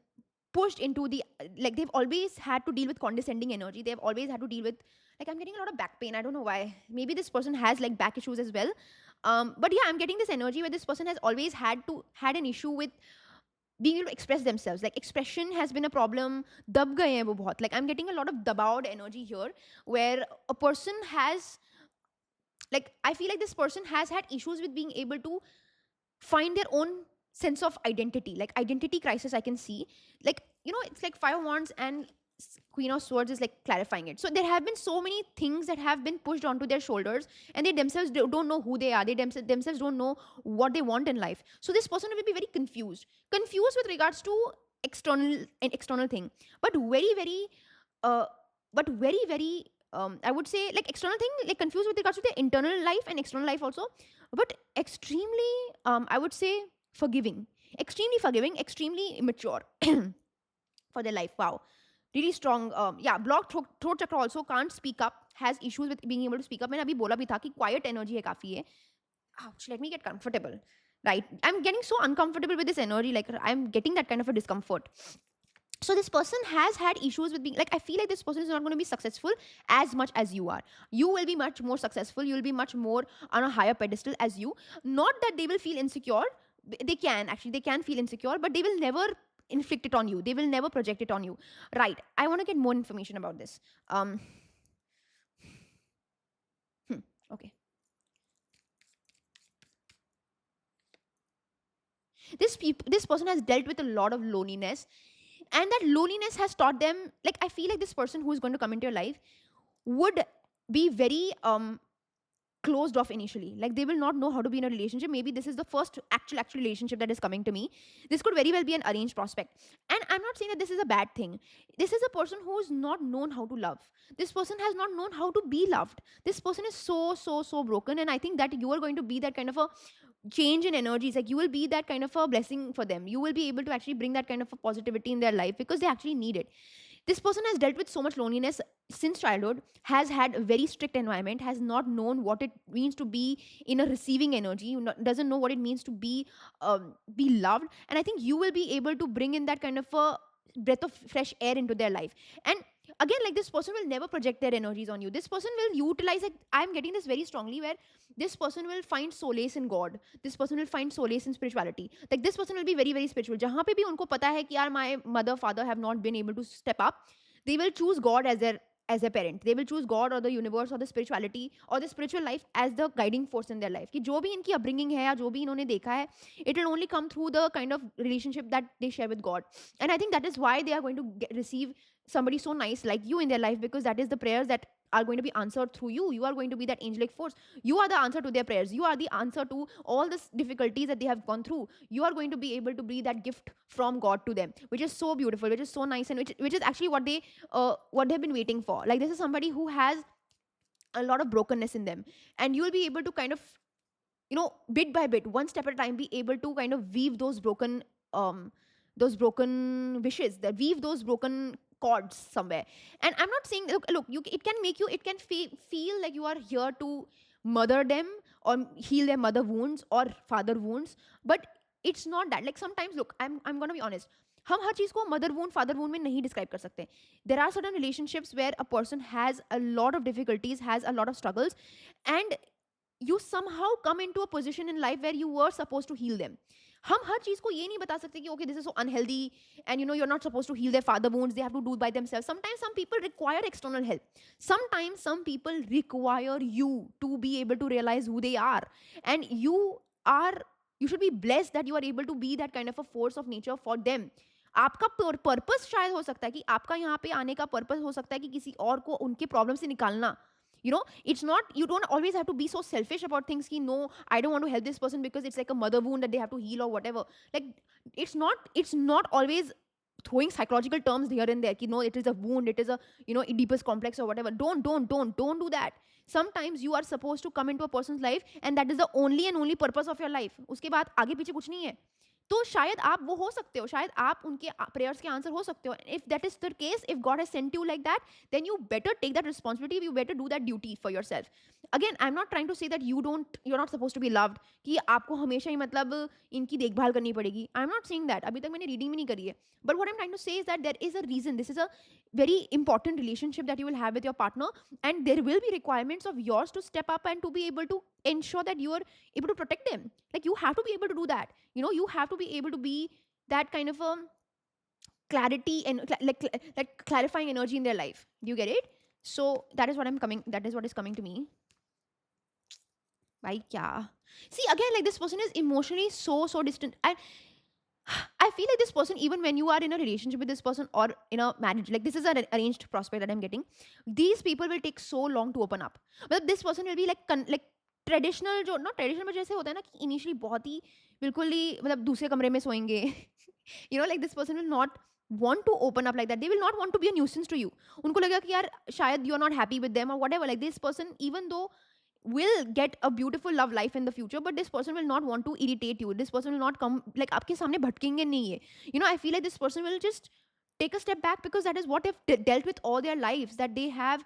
pushed into the, like they've always had to deal with condescending energy, they've always had to deal with, like I'm getting a lot of back pain, I don't know why, maybe this person has like back issues as well. But yeah, I'm getting this energy where this person has always had an issue with being able to express themselves. Like expression has been a problem. Dab gaye hain wo bahut. Like I'm getting a lot of dabawed energy here, where a person has, like I feel like this person has had issues with being able to find their own sense of identity, like identity crisis I can see. Like, it's like Five of Wands and Queen of Swords is like clarifying it. So there have been so many things that have been pushed onto their shoulders, and they themselves don't know who they are. They themselves don't know what they want in life. So this person will be very confused with regards to external thing, but very very uh, very I would say like external thing, like confused with regards to their internal life and external life also, but extremely I would say forgiving, extremely immature for their life. Wow, really strong. Yeah, blocked throat chakra also, can't speak up, has issues with being able to speak up. मैंने अभी बोला भी था कि quiet energy है काफी है. Ouch, let me get comfortable. Right, I'm getting so uncomfortable with this energy, like I'm getting that kind of a discomfort. So this person has had issues with being like, I feel like this person is not going to be successful as much as you are. You will be much more successful, you will be much more on a higher pedestal as you. Not that they will feel insecure, they can feel insecure, but they will never inflict it on you, they will never project it on you. Right, I want to get more information about this. Okay, this person has dealt with a lot of loneliness, and that loneliness has taught them, like I feel like this person who is going to come into your life would be very closed off initially, like they will not know how to be in a relationship. Maybe this is the first actual relationship that is coming to me. This could very well be an arranged prospect, and I'm not saying that this is a bad thing. This is a person who's not known how to love. This person has not known how to be loved. This person is so broken, and I think that you are going to be that kind of a change in energies, like you will be that kind of a blessing for them. You will be able to actually bring that kind of a positivity in their life because they actually need it. This person has dealt with so much loneliness since childhood, has had a very strict environment, has not known what it means to be in a receiving energy, doesn't know what it means to be loved. And I think you will be able to bring in that kind of a breath of fresh air into their life. And again, like this person will never project their energies on you. This person will utilize it. I'm getting this very strongly, where this person will find solace in God. This person will find solace in spirituality. Like this person will be very very spiritual. जहाँ पे भी उनको पता है कि यार my mother father have not been able to step up, they will choose God as a parent. They will choose God or the universe or the spirituality or the spiritual life as the guiding force in their life. कि जो भी इनकी upbringing है या जो भी इन्होंने देखा है, it will only come through the kind of relationship that they share with God. And I think that is why they are going to receive somebody so nice like you in their life, because that is the prayers that are going to be answered through you. You are going to be that angelic force. You are the answer to their prayers. You are the answer to all the difficulties that they have gone through. You are going to be able to be that gift from God to them, which is so beautiful, which is so nice, and which is actually what they've been waiting for. Like this is somebody who has a lot of brokenness in them, and you will be able to kind of, bit by bit, one step at a time, be able to kind of weave those broken wishes, that weave those broken chords somewhere. And I'm not saying, look, it can make you, it can feel like you are here to mother them or heal their mother wounds or father wounds, but it's not that. Like sometimes, look, I'm gonna be honest, हम हर चीज को mother wound father wound में नहीं describe कर सकते. There are certain relationships where a person has a lot of difficulties, has a lot of struggles, and you somehow come into a position in life where you were supposed to heal them. हम हर चीज को ये नहीं बता सकते कि okay, this is so unhealthy and you're not supposed to heal their father wounds, they have to do it by themselves. Sometimes some people require external help. Sometimes some people require you to be able to realize who they are, and you should be blessed that you are able to be that kind of a force of nature for them. आपका purpose शायद हो सकता है कि आपका यहाँ पे आने का पर्पस हो सकता है कि किसी और को उनके प्रॉब्लम से निकालना. It's not, you don't always have to be so selfish about things ki no, I don't want to help this person because it's like a mother wound that they have to heal or whatever. Like it's not always throwing psychological terms here and there ki no, it is a wound, it is a Oedipus complex or whatever. Don't do that. Sometimes you are supposed to come into a person's life and that is the only purpose of your life. उसके बाद आगे पीछे कुछ नहीं है. तो शायद आप वो हो सकते हो, शायद आप उनके प्रेयर्स के आंसर हो सकते हो. If that is the case, if God has sent you like that, then you better take that responsibility, you better do that duty for yourself. Again I am not trying to say that you are not suppose to be loved, कि आपको हमेशा ही मतलब इनकी देखभाल करनी पड़ेगी. I am not saying that, अभी तक मैंने रीडिंग भी नहीं करी है. But what I am trying to say is that there is a reason. This is a very important relationship that you will have with your partner, and there will be requirements of yours to step up and to be able to ensure that you are able to protect them. Like you have to be able to do that. You have to be able to be that kind of a clarity and like clarifying energy in their life. Do you get it? So that is what is coming to me. Why kya? See, again, like this person is emotionally so distant. I feel like this person, even when you are in a relationship with this person or in a marriage, like this is an arranged prospect that I'm getting, these people will take so long to open up. But this person will be like traditional, जो not traditional, में जैसे होता है ना कि initially बहुत ही बिल्कुल ही मतलब दूसरे कमरे में सोएंगे like this person will not want to open up like that. They will not want to be a nuisance to you. उनको लगेगा कि यार शायद you are not happy with them or whatever. Like this person, even though will get a beautiful love life in the future, but this person will not want to irritate you. This person will not come like आपके सामने भटकेंगे नहीं है. I feel like this person will just take a step back because that is what they've dealt with all their lives, that they have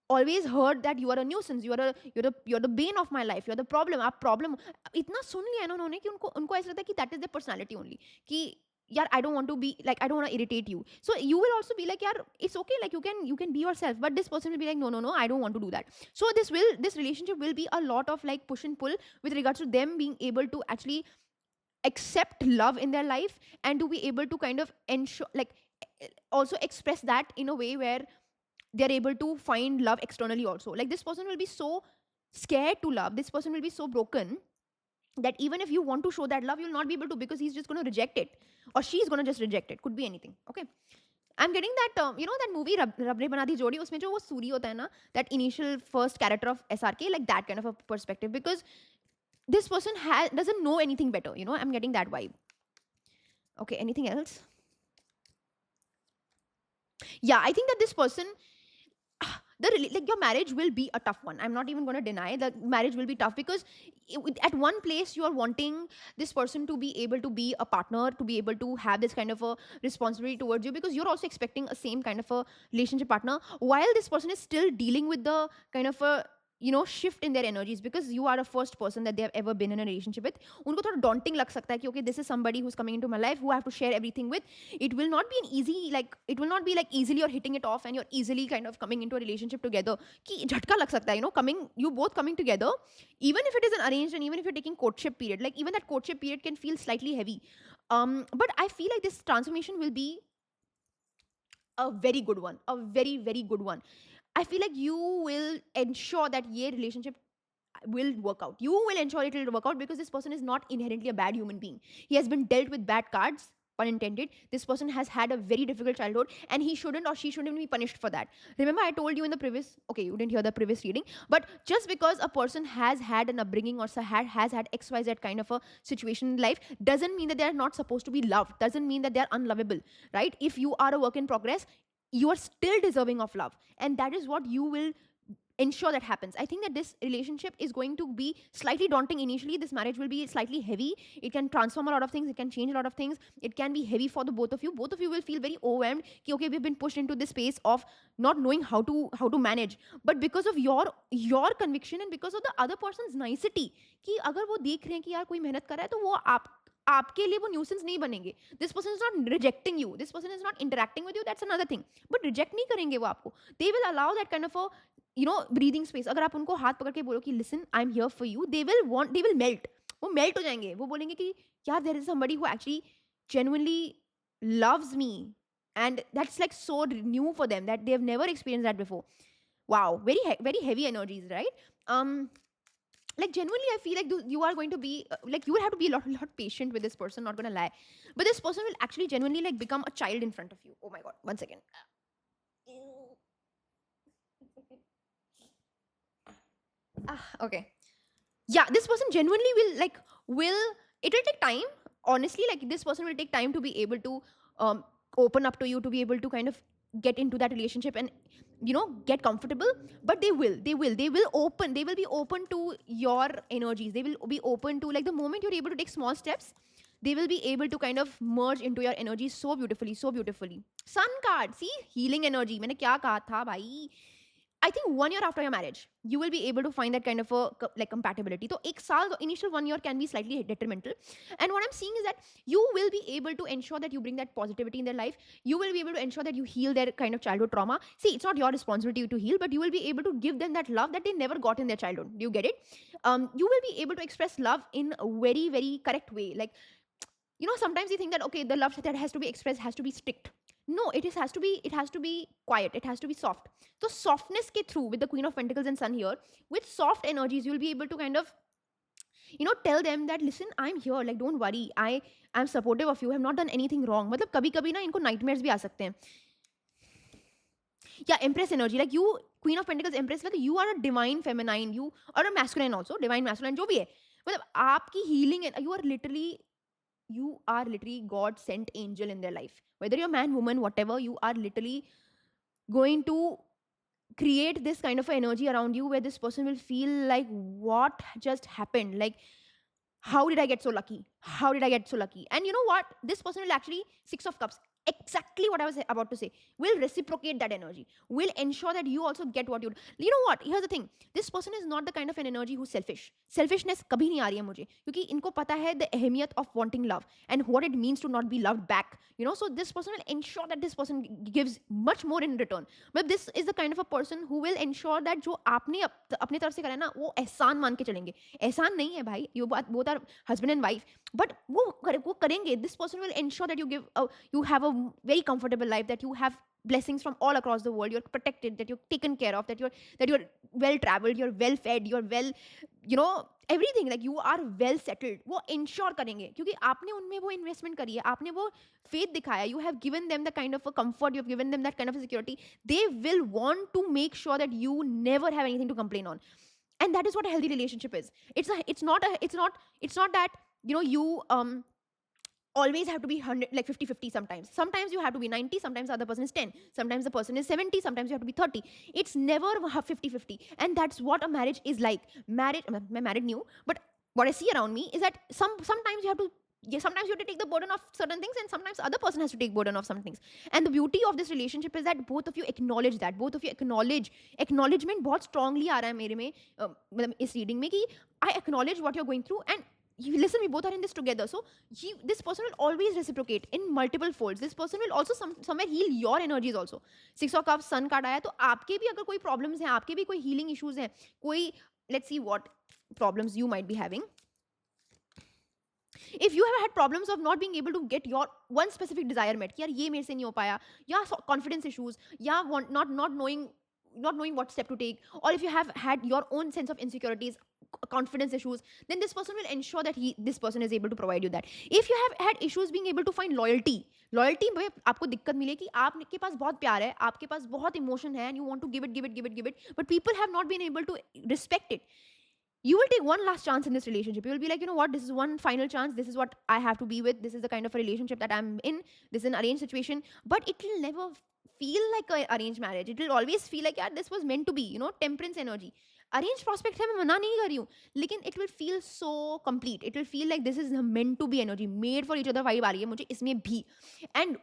always heard that you are a nuisance, you're the bane of my life, you're the problem. आप problem इतना सुन लिया ना उन्होंने कि उनको ऐसा लगता है कि that is their personality only, कि यार I don't want to be like, I don't want to irritate you. So you will also be like, यार it's okay, like you can be yourself, but this person will be like, no, I don't want to do that. So this relationship will be a lot of like push and pull with regards to them being able to actually accept love in their life, and to be able to kind of ensure, like also express that in a way where they're able to find love externally also. Like this person will be so scared to love, this person will be so broken that even if you want to show that love, you'll not be able to, because he's just going to reject it, or she's going to just reject it. Could be anything. Okay, I'm getting that that movie Rab Ne Bana Di Jodi, usme jo wo Suri hota hai na, that initial first character of SRK, like that kind of a perspective, because this person doesn't know anything better. I'm getting that vibe. Okay, anything else? Yeah, I think that this person, like your marriage will be a tough one. I'm not even going to deny that marriage will be tough, because at one place you are wanting this person to be able to be a partner, to be able to have this kind of a responsibility towards you, because you're also expecting a same kind of a relationship partner, while this person is still dealing with the kind of a shift in their energies, because you are the first person that they have ever been in a relationship with. उनको थोड़ा daunting लग सकता है कि okay, this is somebody who's coming into my life, who I have to share everything with. It will not be an easy, like it will not be like easily you're hitting it off and you're easily kind of coming into a relationship together. कि झटका लग सकता है, you both coming together, even if it is an arranged and even if you're taking courtship period, like even that courtship period can feel slightly heavy. But I feel like this transformation will be a very good one, a very, very good one. I feel like you will ensure that your relationship will work out. You will ensure it will work out, because this person is not inherently a bad human being. He has been dealt with bad cards, pun intended. This person has had a very difficult childhood, and he shouldn't or she shouldn't be punished for that. Remember, I told you in the previous, okay, you didn't hear the previous reading, but just because a person has had an upbringing or has had XYZ kind of a situation in life, doesn't mean that they're not supposed to be loved, doesn't mean that they're unlovable, right? If you are a work in progress, you are still deserving of love, and that is what you will ensure that happens. I think that this relationship is going to be slightly daunting initially. This marriage will be slightly heavy. It can transform a lot of things, it can change a lot of things, it can be heavy for the both of you. Both of you will feel very overwhelmed कि okay, we've been pushed into this space of not knowing how to manage, but because of your conviction and because of the other person's nicety, कि अगर वो देख रहे हैं कि यार कोई मेहनत कर रहा है, तो वो आपके लिए वो न्यूसेंस नहीं बनेंगे. This person is not rejecting you, this person is not interacting with you, that's another thing, but reject नहीं करेंगे वो आपको. They will allow that kind of breathing space. अगर आप उनको हाथ पकड़ के बोलो कि listen, I am here for you, they will melt. वो मेल्ट हो जाएंगे. वो बोलेंगे कि यार there is somebody who actually genuinely loves me, and that's like so new for them, that they have never experienced that before. Wow, very heavy energies, right? Like genuinely I feel like you are going to be like, you will have to be a lot patient with this person, not gonna lie, but this person will actually genuinely like become a child in front of you. Oh my god, one second. Okay, yeah, this person genuinely will it will take time, honestly. Like this person will take time to be able to open up to you, to be able to kind of get into that relationship and get comfortable. But they will be open to your energies. They will be open to, like, the moment you're able to take small steps, they will be able to kind of merge into your energy so beautifully. Sun card, see, healing energy. मैंने क्या कहा था भाई? I think 1 year after your marriage, you will be able to find that kind of a compatibility. So, the initial 1 year can be slightly detrimental. And what I'm seeing is that you will be able to ensure that you bring that positivity in their life. You will be able to ensure that you heal their kind of childhood trauma. See, it's not your responsibility to heal, but you will be able to give them that love that they never got in their childhood. Do you get it? You will be able to express love in a very, very correct way. Like, sometimes you think that, okay, the love that has to be expressed has to be strict. No, it has to be quiet, it has to be soft. So softness ke through, with the Queen of Pentacles and Sun here, with soft energies, you'll be able to kind of tell them that, listen, I'm here, like, don't worry, I'm supportive of you, I have not done anything wrong. मतलब कभी कभी ना इनको nightmares भी आ सकते हैं. Yeah, Empress energy, like you, Queen of Pentacles, Empress, like you are a divine feminine, you are a masculine also, divine masculine, जो भी है, मतलब आपकी healing, you are literally you are literally God sent angel in their life. Whether you're man, woman, whatever, you are literally going to create this kind of energy around you where this person will feel like, what just happened? Like, how did I get so lucky? How did I get so lucky? And you know what? This person will actually, Six of Cups, exactly what I was about to say, will reciprocate that energy, will ensure that you also get what you know what, here's the thing, this person is not the kind of an energy who's selfish. Selfishness कभी नहीं आ रही है मुझे, क्योंकि इनको पता है the अहमियत of wanting love and what it means to not be loved back, you know. So this person will ensure that this person gives much more in return. But this is the kind of a person who will ensure that जो आपने अपने तरफ से करा है ना, वो एहसान मान के चलेंगे. एहसान नहीं है भाई, you both are husband and wife, but वो करेंगे. This person will ensure that you have a very comfortable life, that you have blessings from all across the world, you're protected, that you're taken care of, that you're well traveled, you're well fed, you're well, you know, everything, like you are well settled. वो ensure करेंगे क्योंकि आपने उनमें वो investment करी है, आपने वो faith दिखाया, you have given them the kind of a comfort, you have given them that kind of a security. They will want to make sure that you never have anything to complain on. And that is what a healthy relationship is. It's not that, you know, you always have to be 100, like 50-50. Sometimes you have to be 90, sometimes the other person is 10, sometimes the person is 70, sometimes you have to be 30. It's never 50-50. And that's what a marriage is like. Marriage, I'm married new, but what I see around me is that sometimes you have to, yeah, sometimes you have to take the burden of certain things, and sometimes the other person has to take burden of some things. And the beauty of this relationship is that both of you acknowledge that. Both of you acknowledge. Acknowledgement बहुत strongly आ रहा है मेरे में, मतलब इस reading में, कि I acknowledge what you're going through, and you listen, we both are in this together. So this person will always reciprocate in multiple folds. This person will also somewhere heal your energies also. Six of Cups, sun card आया, तो आपके भी अगर कोई problems हैं, आपके भी कोई healing issues हैं, कोई, let's see what problems you might be having. If you have had problems of not being able to get your one specific desire met, कि यार ये मेरे से नहीं हो पाया, या confidence issues, या not knowing what step to take, or if you have had your own sense of insecurities, confidence issues, then this person will ensure that this person is able to provide you that. If you have had issues being able to find loyalty में आपको दिक्कत मिले कि आपके पास बहुत प्यार है, आपके पास बहुत इमोशन है, and you want to give it, but people have not been able to respect it, you will take one last chance in this relationship. You will be like, you know what, this is one final chance, this is what I have to be with, this is the kind of a relationship that I'm in, this is an arranged situation. But it will never feel like an arranged marriage. It will always feel like, yeah, this was meant to be, you know, temperance energy. Arranged prospect है, मैं मना नहीं कर रही हूँ, लेकिन it will feel so complete. It will feel like this is meant to be energy, made for each other vibe आ रही है मुझे इसमें भी. And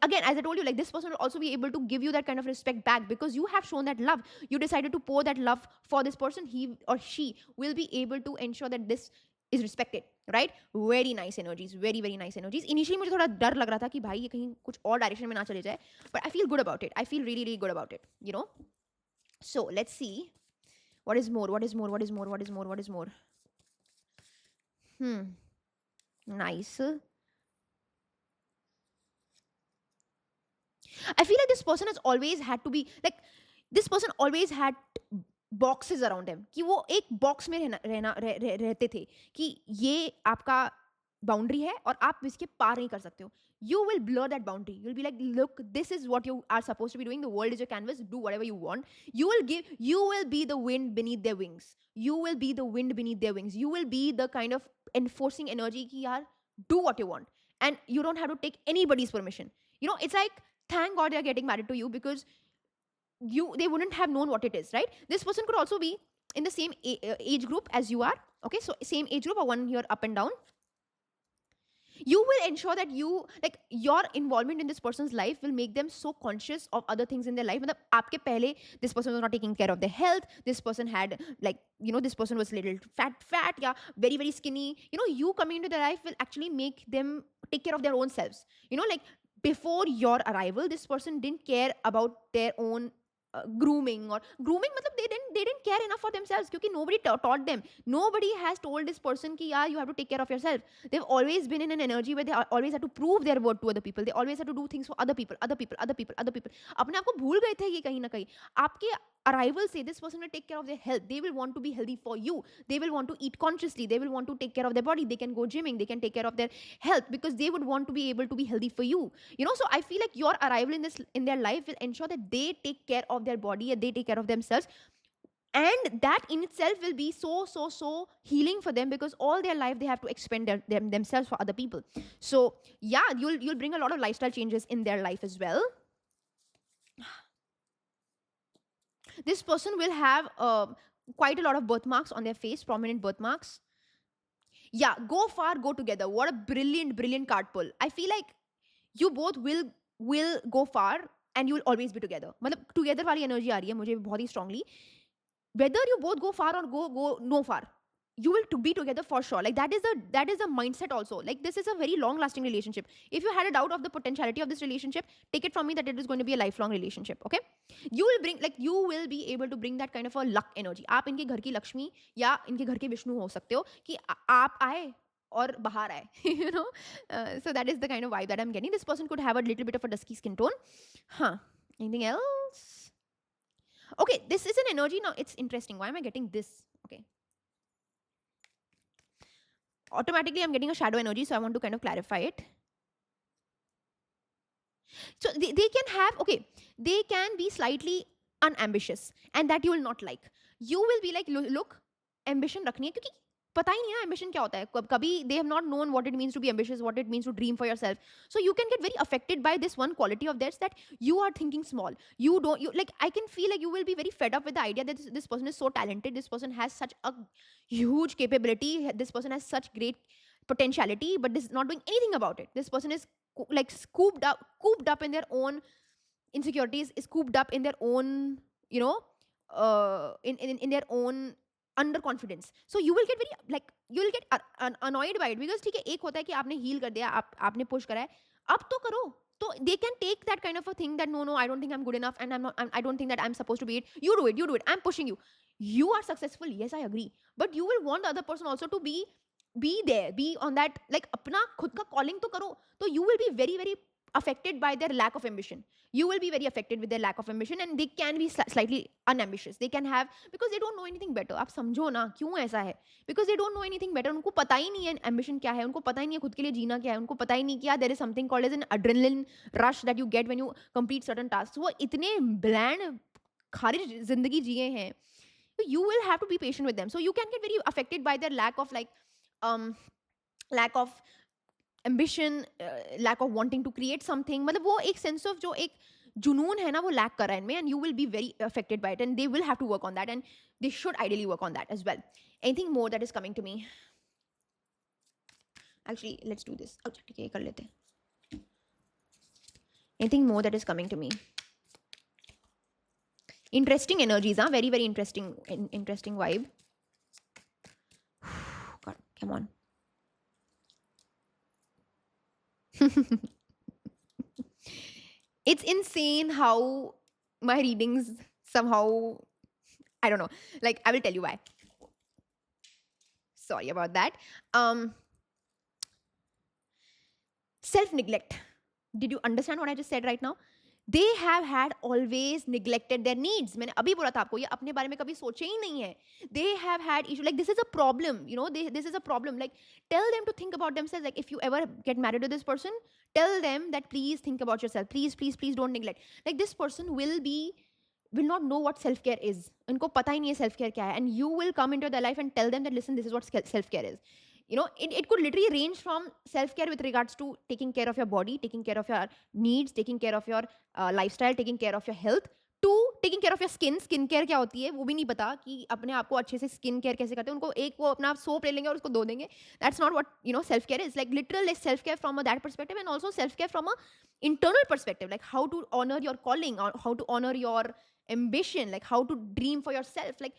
again, as I told you, like, this person will also be able to give you that kind of respect back because you have shown that love. You decided to pour that love for this person. He or she will be able to ensure that this is respected, right? Very nice energies, very very nice energies. Initially मुझे थोड़ा डर लग रहा था कि भाई ये कहीं कुछ और डायरेक्शन में ना चले जाए, but I feel good about it. I feel really really good about it, you know. So let's see what is more. Nice. I feel like this person has always had to be like, this person always had boxes around him, कि वो एक box में रहते थे कि ये आपका boundary है और आप इसके पार नहीं कर सकते हो. You will blur that boundary. You'll be like, look, this is what you are supposed to be doing. The world is your canvas. Do whatever you want. You will be the wind beneath their wings. You will be the wind beneath their wings. You will be the kind of enforcing energy कि यार, do what you want. And you don't have to take anybody's permission. You know, it's like, thank God they're getting married to you because they wouldn't have known what it is, right? This person could also be in the same age group as you are. Okay, so same age group or 1 year up and down. You will ensure that your involvement in this person's life will make them so conscious of other things in their life. मतलब आपके पहले this person was not taking care of their health, this person had, like, you know, this person was little fat, yeah, very very skinny. You know, you coming into their life will actually make them take care of their own selves. You know, like, before your arrival, this person didn't care about their own grooming मतलब they didn't care enough for themselves because nobody taught them. Nobody has told this person कि यार, you have to take care of yourself. They've always been in an energy where they always have to prove their worth to other people. They always have to do things for other people. अपने आप को भूल गए थे कि कहीं ना कहीं आपके arrival say this person will take care of their health. They will want to be healthy for you. They will want to eat consciously. They will want to take care of their body. They can go gymming. They can take care of their health because they would want to be able to be healthy for you. You know, so I feel like your arrival in their life will ensure that they take care of their body and they take care of themselves and that in itself will be so healing for them, because all their life they have to expend themselves for other people. So yeah, you'll bring a lot of lifestyle changes in their life as well. This person will have quite a lot of birthmarks on their face, prominent birthmarks. Yeah, go far, go together. What a brilliant card pull. I feel like you both will go far and you will always be together. मतलब together वाली energy आ रही है मुझे बहुत ही strongly. Whether you both go far or go no far, you will to be together for sure. Like that is a mindset also. Like this is a very long lasting relationship. If you had a doubt of the potentiality of this relationship, take it from me that it is going to be a lifelong relationship. Okay, you will be able to bring that kind of a luck energy. आप इनके घर की लक्ष्मी या इनके घर के विष्णु हो सकते हो कि आप आए और बाहर आए. You know, so that is the kind of vibe that I'm getting. This person could have a little bit of a dusky skin tone. Huh. Anything else? Okay, this is an energy. Now it's interesting. Why am I getting this? Okay, automatically I'm getting a shadow energy, so I want to kind of clarify it. So they can have, okay, they can be slightly unambitious, and that you will not like. You will be like, look, ambition रखनी है क्योंकि पता ही नहीं ना ambition क्या होता है. कभी they have not known what it means to be ambitious, what it means to dream for yourself. So you can get very affected by this one quality of theirs, that you are thinking small. You like, I can feel like you will be very fed up with the idea that this person is so talented, this person has such a huge capability, this person has such great potentiality, but this is not doing anything about it. This person is like cooped up in their own insecurities, is cooped up in their own, you know, in their own underconfidence. So you will get very, like, you will get annoyed by it, because ठीक है, एक होता है कि आपने heal कर दिया, आपने push करा है, अब तो करो. So they can take that kind of a thing that no, I don't think I'm good enough, and I don't think that I'm supposed to be it. You do it. I'm pushing you. You are successful. Yes, I agree. But you will want the other person also to be there, be on that, like अपना खुद का calling तो करो. So you will be very affected by their lack of ambition. You will be very affected with their lack of ambition, and they can be slightly unambitious. They can have, because they don't know anything better. आप समझो ना क्यों ऐसा है, because they don't know anything better. उनको पता ही नहीं है ambition क्या है, उनको पता ही नहीं है खुद के लिए जीना क्या है, उनको पता ही नहीं क्या there is something called as an adrenaline rush that you get when you complete certain tasks. वो इतने bland खारिज जिंदगी जिए हैं. You will have to be patient with them. So you can get very affected by their lack of, like, lack of ambition, lack of wanting to create something. मतलब वो एक sense of जो एक जुनून है ना, वो lack कर रहा है इनमें, and you will be very affected by it, and they will have to work on that, and they should ideally work on that as well. Anything more that is coming to me? Actually, let's do this. अच्छा ठीक है, ये कर लेते हैं. Anything more that is coming to me? Interesting energies, huh? Very interesting vibe. God, come on. It's insane how my readings somehow, I don't know, like, I will tell you why. Sorry about that. Self neglect. Did you understand what I just said right now? They have had always neglected their needs. मैंने अभी बोला था आपको, ये अपने बारे में कभी सोचे ही नहीं है. They have had issue, like, this is a problem, you know, this is a problem. Like, tell them to think about themselves. Like, if you ever get married to this person, tell them that please think about yourself. Please don't neglect. Like, this person will not know what self-care is. उनको पता ही नहीं है self-care क्या है. And you will come into their life and tell them that, listen, this is what self-care is. You know, it could literally range from self-care with regards to taking care of your body, taking care of your needs, taking care of your lifestyle, taking care of your health, to taking care of your skin. Skin care क्या होती है वो भी नहीं पता कि अपने आप को अच्छे से skin care कैसे करते हैं. उनको एक वो अपना soap ले लेंगे और उसको धो देंगे. That's not what, you know, self-care is. Like, literal self-care from that perspective, and also self-care from a internal perspective, like how to honor your calling, or how to honor your ambition, like how to dream for yourself. Like,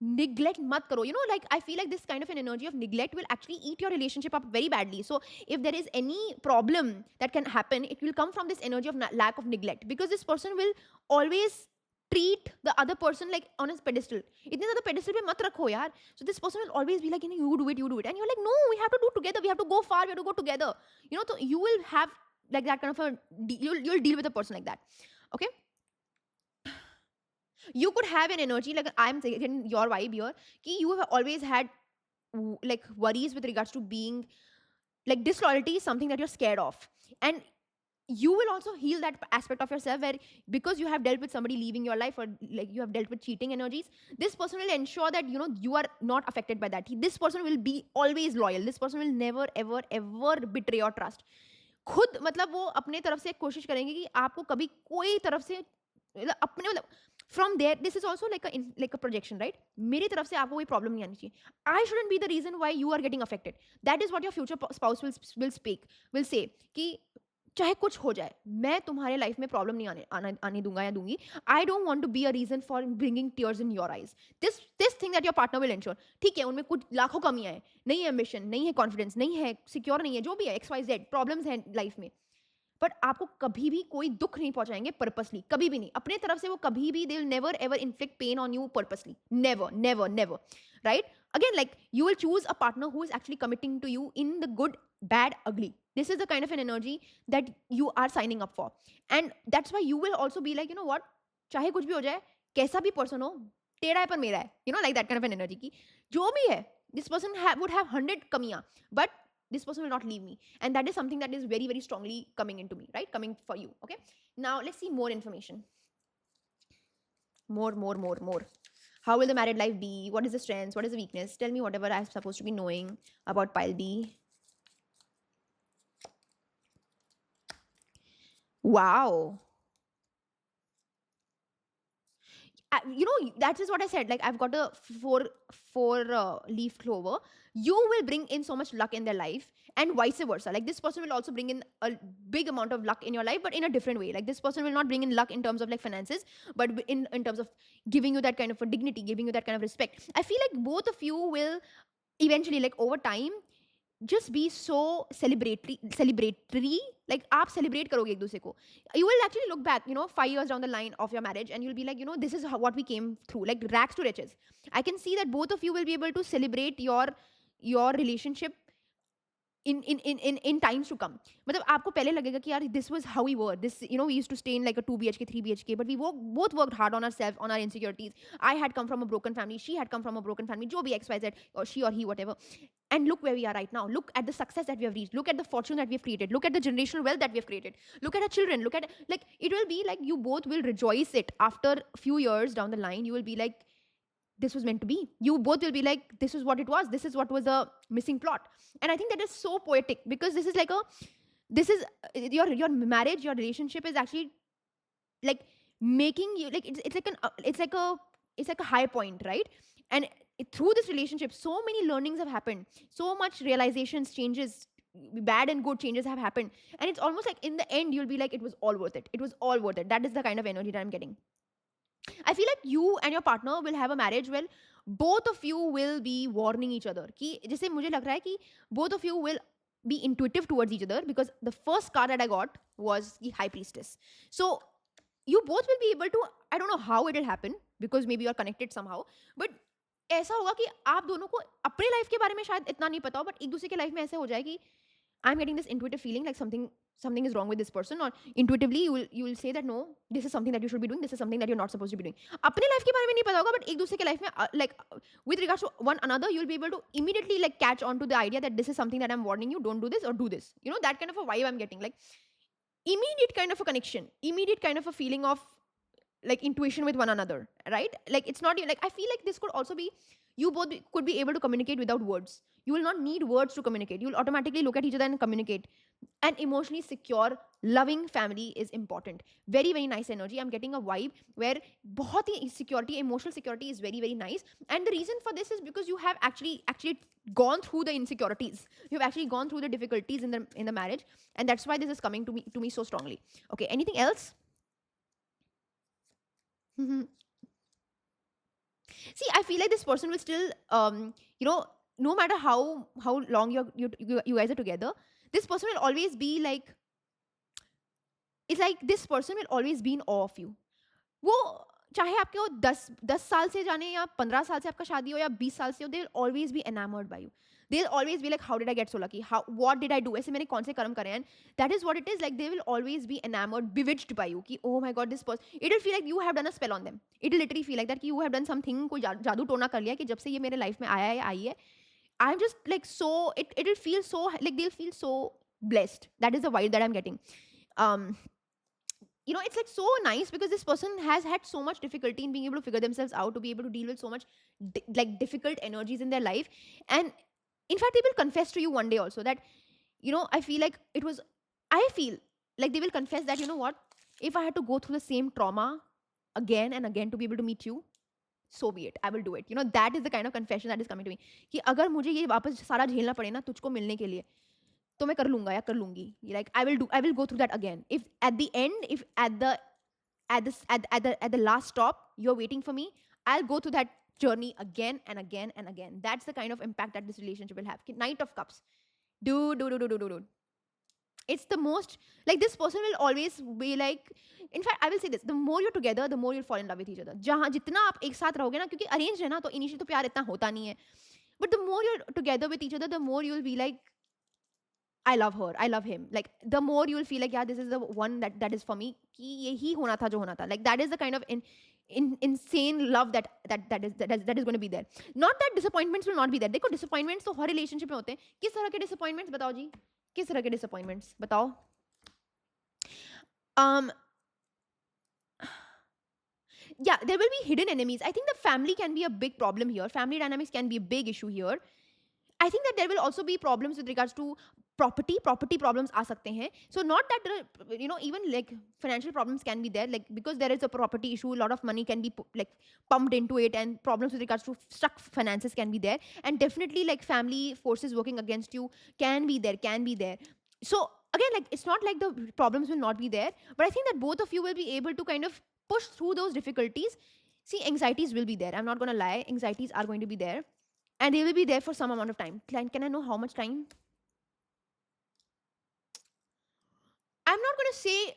neglect mat karo. You know, like, I feel like this kind of an energy of neglect will actually eat your relationship up very badly. So if there is any problem that can happen, it will come from this energy of lack of neglect, because this person will always treat the other person like on his pedestal. Itne zyada pedestal pe mat rakho yaar. So this person will always be like, you know, you do it, and you're like, no, we have to do together, we have to go far, we have to go together. You know, so you will have like that kind of a you'll deal with a person like that. Okay, you could have an energy, like, I'm taking your vibe here, ki you have always had like worries with regards to being, like, disloyalty is something that you're scared of, and you will also heal that aspect of yourself where, because you have dealt with somebody leaving your life, or like you have dealt with cheating energies, this person will ensure that you are not affected by that. This person will be always loyal. This person will never ever ever betray your trust. खुद मतलब वो अपने तरफ से कोशिश करेंगे कि आपको कभी कोई तरफ से अपने मतलब from there, this is also like a projection, right? मेरी तरफ से आपको कोई प्रॉब्लम नहीं आनी चाहिए. I shouldn't be the reason why you are getting affected. That is what your future spouse will speak, will say कि चाहे कुछ हो जाए, मैं तुम्हारे लाइफ में प्रॉब्लम नहीं आने दूंगा या दूंगी. I don't want to be a reason for bringing tears in your eyes. This thing that your partner will ensure. ठीक है, उनमें कुछ लाखों कमियां हैं, नहीं है एम्बिशन, नहीं है कॉन्फिडेंस, नहीं है सिक्योर, नहीं है जो भी है, एक्स वाई जेड प्रॉब्लम्स हैं लाइफ में, बट आपको कभी भी कोई दुख नहीं पहुंचाएंगे पर्पसली, कभी भी नहीं. अपने तरफ से वो कभी भी they will never ever inflict pain on you purposely. Never never never, right? Again, like, you will choose a partner who is actually committing to you in the good, bad, ugly. This is the kind of an energy that you are signing up for. And that's why you will also be like, you know what, चाहे कुछ भी हो जाए, कैसा भी person हो, तेरा है पर मेरा है, like that kind of an energy की जो भी है, this person would have 100 कमियां, but this person will not leave me. And that is something that is very very strongly coming into me, right? Coming for you. Okay, now let's see more information. More. How will the married life be? What is the strengths? What is the weakness? Tell me whatever I'm supposed to be knowing about pile B. Wow. That is what I said. Like, I've got a four leaf clover. You will bring in so much luck in their life, and vice versa. Like, this person will also bring in a big amount of luck in your life, but in a different way. Like, this person will not bring in luck in terms of like finances, but in terms of giving you that kind of a dignity, giving you that kind of respect. I feel like both of you will eventually, like, over time, just be so celebratory. Like, आप celebrate करोगे एक दूसरे को. You will actually look back, 5 years down the line of your marriage, and you'll be like, this is what we came through, like rags to riches. I can see that both of you will be able to celebrate your relationship in times to come. मतलब आपको पहले लगेगा कि यार, this was how we were. This, we used to stay in like a 2 BHK, 3 BHK, but we both worked hard on ourselves, on our insecurities. I had come from a broken family. She had come from a broken family. जो भी XYZ, or she or he, whatever. And look where we are right now. Look at the success that we have reached. Look at the fortune that we have created. Look at the generational wealth that we have created. Look at our children. Look at, like, it will be like you both will rejoice it. After a few years down the line, you will be like, this was meant to be. You both will be like, this is what it was. This is what was the missing plot. And I think that is so poetic, because this is like your marriage, your relationship is actually like making you like, it's like a high point, right? And through this relationship, so many learnings have happened, so much realizations, changes, bad and good changes have happened, and it's almost like in the end you'll be like, it was all worth it. It was all worth it. That is the kind of energy that I'm getting. I feel like you and your partner will have a marriage where both of you will be warning each other. कि जैसे मुझे लग रहा है कि both of you will be intuitive towards each other, because the first card that I got was the High Priestess. So you both will be able to, I don't know how it will happen, because maybe you're connected somehow, but ऐसा होगा कि आप दोनों को अपने life के बारे में शायद इतना नहीं पता हो, बट एक दूसरे के लाइफ में ऐसे हो जाए कि I'm getting this intuitive feeling like something is wrong with this person, or intuitively you will say that no, this is something that you should be doing, this is something that you're not supposed to be doing. अपने life के बारे में नहीं पता होगा, but एक दूसरे के लाइफ में like with regards to one another, you'll be able to immediately like catch on to the idea that this is something that I'm warning you, don't do this or do this. That kind of a vibe I'm getting, like immediate kind of a connection, immediate kind of a feeling of like intuition with one another, right? Like, it's not even like, I feel like this could also be, you both could be able to communicate without words. You will not need words to communicate. You will automatically look at each other and communicate. An emotionally secure, loving family is important. Very very nice energy. I'm getting a vibe where बहुत ही security, emotional security is very very nice. And the reason for this is because you have actually gone through the insecurities. You have actually gone through the difficulties in the marriage, and that's why this is coming to me so strongly. Okay, anything else? See, I feel like this person will still, no matter how long you guys are together, this person will always be like, it's like this person will always be in awe of you. वो चाहे आपके वो 10 साल से जाने या 15 साल से आपका शादी हो या 20 साल से हो, they will always be enamored by you. They'll always be like, how did I get so lucky? What did I do? ऐसे मैंने कौन से कर्म करे हैं? That is what it is. Like, they will always be enamored, bewitched by you. कि oh my god, this person. It will feel like you have done a spell on them. It will literally feel like that कि you have done something, कोई जादू टोना कर लिया कि जब से ये मेरे लाइफ में आया है आई है. I'm just like so. It will feel so like they'll feel so blessed. That is the vibe that I'm getting. um it's like so nice because this person has had so much difficulty in being able to figure themselves out, to be able to deal with so much like difficult energies in their life. And in fact, they will confess to you one day also that, I feel like it was, I feel like they will confess that, what, if I had to go through the same trauma again and again to be able to meet you, so be it, I will do it. That is the kind of confession that is coming to me, कि अगर मुझे ये वापस सारा झेलना पड़े ना तुझको मिलने के लिए, तो मैं कर लूंगा या कर लूंगी. Like I will go through that again. If at the end, if at the last stop you're waiting for me, I'll go through that journey again and again and again. That's the kind of impact that this relationship will have. Knight of Cups. Dude. It's the most, like, this person will always be like, in fact I will say this, the more you're together the more you'll fall in love with each other. जहाँ जितना आप एक साथ रहोगे ना, क्योंकि arrange है ना, तो इनिशियली तो प्यार इतना होता नहीं है, but the more you're together with each other, the more you'll be like, I love her, I love him. Like, the more you will feel like, yeah, this is the one that is for me. कि यही होना था जो होना था. Like, that is the kind of insane love that is going to be there. Not that disappointments will not be there. देखो, disappointments तो हर relationship में होते हैं. किस तरह के disappointments बताओ जी? किस तरह के disappointments बताओ? Yeah, there will be hidden enemies. I think the family can be a big problem here. Family dynamics can be a big issue here. I think that there will also be problems with regards to property problems aa sakte hain. So not that even like financial problems can be there, like, because there is a property issue, a lot of money can be like pumped into it, and problems with regards to stuck finances can be there, and definitely like family forces working against you can be there. So again, like, it's not like the problems will not be there, but I think that both of you will be able to kind of push through those difficulties. See, anxieties will be there, I'm not going to lie, anxieties are going to be there, and they will be there for some amount of time. Can I know how much time? I'm not going to say,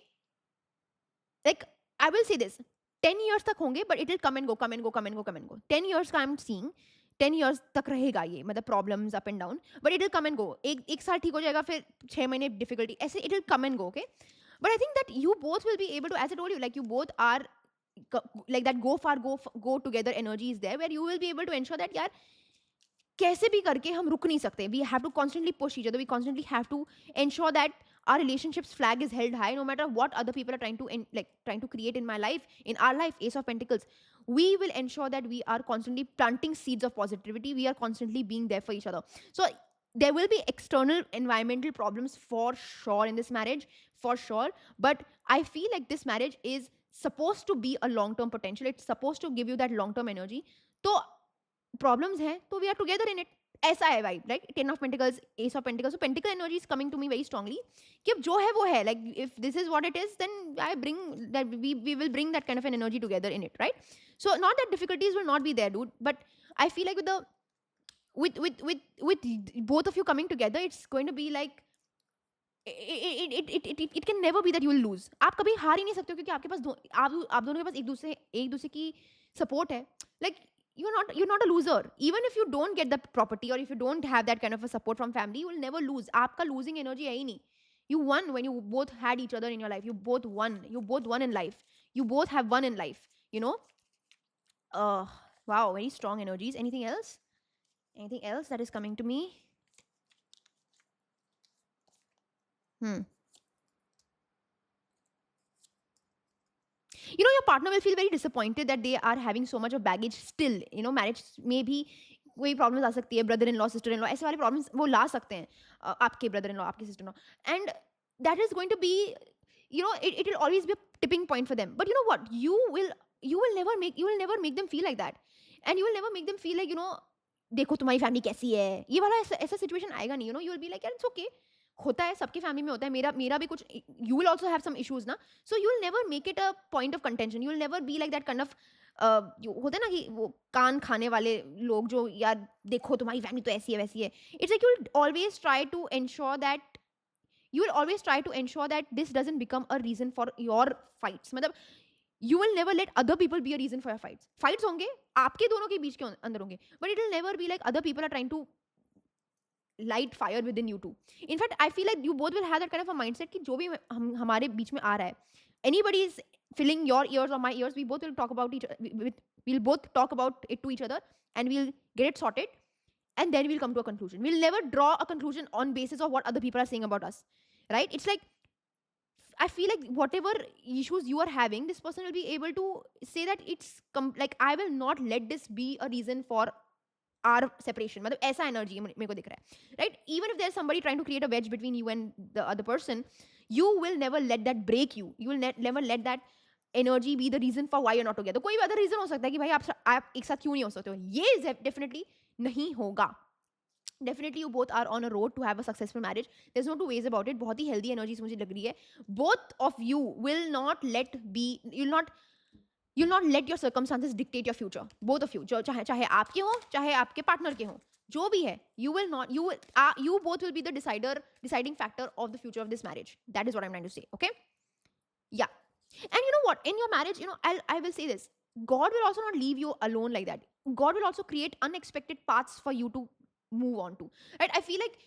like, I will say this, 10 years tak honge, but it will come and go. 10 years ka I'm seeing, 10 years tak rahega ye, matlab problems up and down, but it will come and go. एक साल ठीक हो जाएगा, फिर 6 महीने difficulty, ऐसे it will come and go, okay? But I think that you both will be able to, as I told you, like, you both are like that go together energy is there, where you will be able to ensure that, यार, कैसे भी करके हम रुक नहीं सकते. We have to constantly push each other. We constantly have to ensure that our relationship's flag is held high, no matter what other people are trying to create in my life, in our life. Ace of Pentacles. We will ensure that we are constantly planting seeds of positivity. We are constantly being there for each other. So there will be external environmental problems for sure in this marriage, for sure. But I feel like this marriage is supposed to be a long-term potential. It's supposed to give you that long-term energy. So problems hai, so we are together in it. ऐसा है vibe, like 10 of Pentacles, Ace of Pentacles. So Pentacle energy is coming to me very strongly. कि अब जो है वो है, like, if this is what it is, then I bring that, we will bring that kind of an energy together in it, right? So not that difficulties will not be there, dude, but I feel like with both of you coming together, it's going to be like, it can never be that you will lose. आप कभी हार ही नहीं सकते हो, क्योंकि आपके पास आप दोनों के पास एक दूसरे की support है. Like, you're not a loser. Even if you don't get the property, or if you don't have that kind of a support from family, you will never lose. आपका losing energy है ही नहीं. You won when you both had each other in your life. You both won in life. You both have won in life, wow, very strong energies. Anything else that is coming to me? Your partner will feel very disappointed that they are having so much of baggage still. Marriage में भी कोई problems आ सकती है, brother in law, sister in law, ऐसे वाले problems वो ला सकते हैं, आपके ब्रदर इन लॉ, आपके sister in law, and that is going to be, it will always be a tipping point for them. But you know what, you will never make them feel like that, and you will never make them feel like, देखो तुम्हारी family कैसी है, ये वाला ऐसा situation आएगा नहीं. You will be like, यार, it's okay, होता है, सबकी फैमिली में होता है, मेरा भी कुछ, you will also have some issues ना. So you will never make it a point of contention. You will never be like that kind of, होता है ना कि वो कान खाने वाले लोग जो, यार देखो तुम्हारी फैमिली तो ऐसी है वैसी है. It's like you will always try to ensure that this doesn't become a reason for your fights. मतलब you will never let other people be a reason for your fights होंगे, आपके दोनों के बीच के अंदर होंगे, but it will never be like other people are trying to light fire within you too. In fact, I feel like you both will have that kind of a mindset कि जो भी हमारे बीच में आ रहा है, anybody is filling your ears or my ears, we both will talk about we'll both talk about it to each other, and we'll get it sorted, and then we'll come to a conclusion. We'll never draw a conclusion on basis of what other people are saying about us, right? It's like, I feel like whatever issues you are having, this person will be able to say that it's like I will not let this be a reason for our separation. मतलब ऐसा energy मेरे को दिख रहा है, right? Even if there's somebody trying to create a wedge between you and the other person, you will never let that break you. You will never let that energy be the reason for why you're not together. कोई भी other reason हो सकता है कि भाई आप एक साथ क्यों नहीं हो सकते हो, ये definitely नहीं होगा. Definitely you both are on a road to have a successful marriage. There's no two ways about it. बहुत ही healthy energies मुझे लग रही है. Both of you will not you'll not let your circumstances dictate your future. Both of you, जो चाहे आपके हो चाहे आपके पार्टनर के हो, जो भी है, you both will be the deciding factor of the future of this marriage. That is what I'm trying to say. Okay, yeah. And you know what, in your marriage, I will say this, God will also not leave you alone like that. God will also create unexpected paths for you to move on to, right? I feel like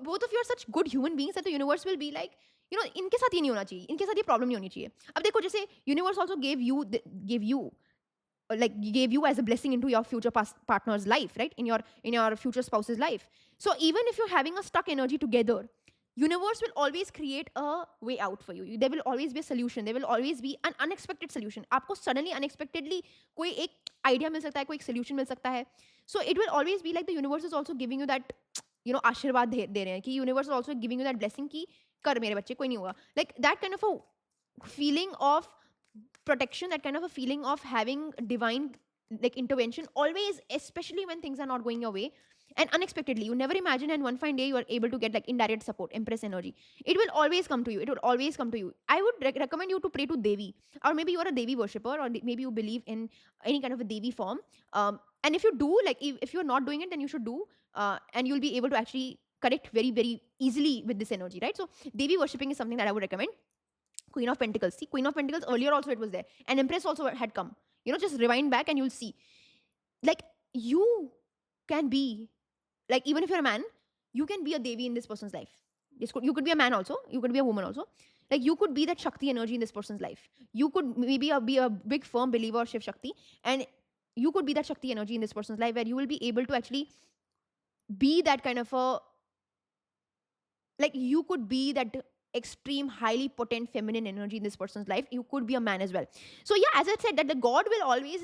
both of you are such good human beings that the universe will be like, इनके साथ ये नहीं होना चाहिए, इनके साथ ये problem नहीं होनी चाहिए. अब देखो, जैसे universe also gave you as a blessing into your future partner's life, right? In your future spouse's life. So even if you're having a stuck energy together, universe will always create a way out for you. There will always be a solution. There will always be an unexpected solution. आपको suddenly unexpectedly कोई एक idea मिल सकता है, कोई एक solution मिल सकता है. So it will always be like the universe is also giving you that, आशीर्वाद दे रहे हैं कि universe is also giving you that blessing कि कर मेरे बच्चे, कोई नहीं होगा. Like that kind of a feeling of protection, that kind of a feeling of having divine like intervention always, especially when things are not going your way and unexpectedly, you never imagine, and one fine day you are able to get like indirect support, empress energy. It will always come to you. It will always come to you. I would recommend you to pray to Devi, or maybe you are a Devi worshipper, or maybe you believe in any kind of a Devi form. And if you do, like if you're not doing it, then you should do, and you'll be able to actually connect very, very easily with this energy, right? So Devi worshipping is something that I would recommend. Queen of Pentacles. See, Queen of Pentacles, earlier also it was there. And Empress also had come. Just rewind back and you'll see. Like, you can be, like, even if you're a man, you can be a Devi in this person's life. You could be a man also. You could be a woman also. Like, you could be that Shakti energy in this person's life. You could maybe be a big firm believer of Shiv Shakti. And you could be that Shakti energy in this person's life, where you will be able to actually be that kind of a, like, you could be that extreme, highly potent feminine energy in this person's life. You could be a man as well. So yeah, as I said, that God will always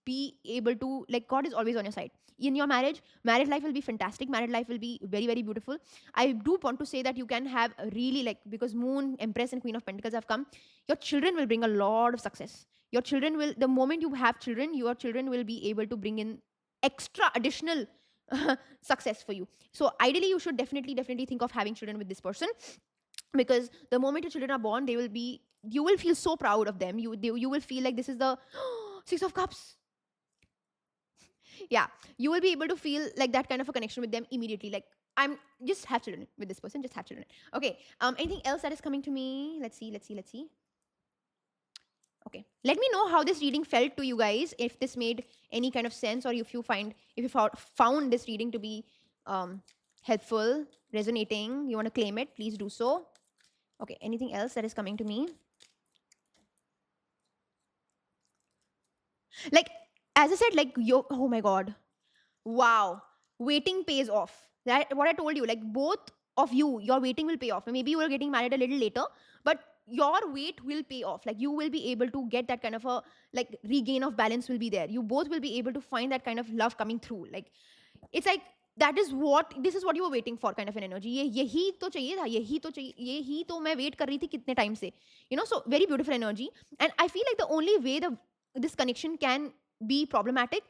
be able to, like, God is always on your side. In your marriage life will be fantastic. Married life will be very, very beautiful. I do want to say that you can have really, like, because Moon, Empress and Queen of Pentacles have come, your children will bring a lot of success. Your children will, the moment you have children, your children will be able to bring in extra additional success for you. So ideally, you should definitely think of having children with this person, because the moment your children are born, you will feel so proud of them. You will feel like this is the Six of Cups. Yeah, you will be able to feel like that kind of a connection with them immediately. Like, just have children with this person. Just have children. Okay. Anything else that is coming to me? Let's see. Okay, let me know how this reading felt to you guys, if this made any kind of sense, or if you found this reading to be helpful, resonating, you want to claim it, please do so. Okay, anything else that is coming to me? Like, as I said, like, oh my God, wow, waiting pays off. That what I told you, like, both of you, your waiting will pay off. Maybe you are getting married a little later, but your wait will pay off. Like, you will be able to get that kind of a, like, regain of balance will be there. You both will be able to find that kind of love coming through. Like, it's like, this is what you were waiting for, kind of an energy. यही तो चाहिए था, यही तो मैं wait कर रही थी कितने time से. So very beautiful energy. And I feel like the only way this connection can be problematic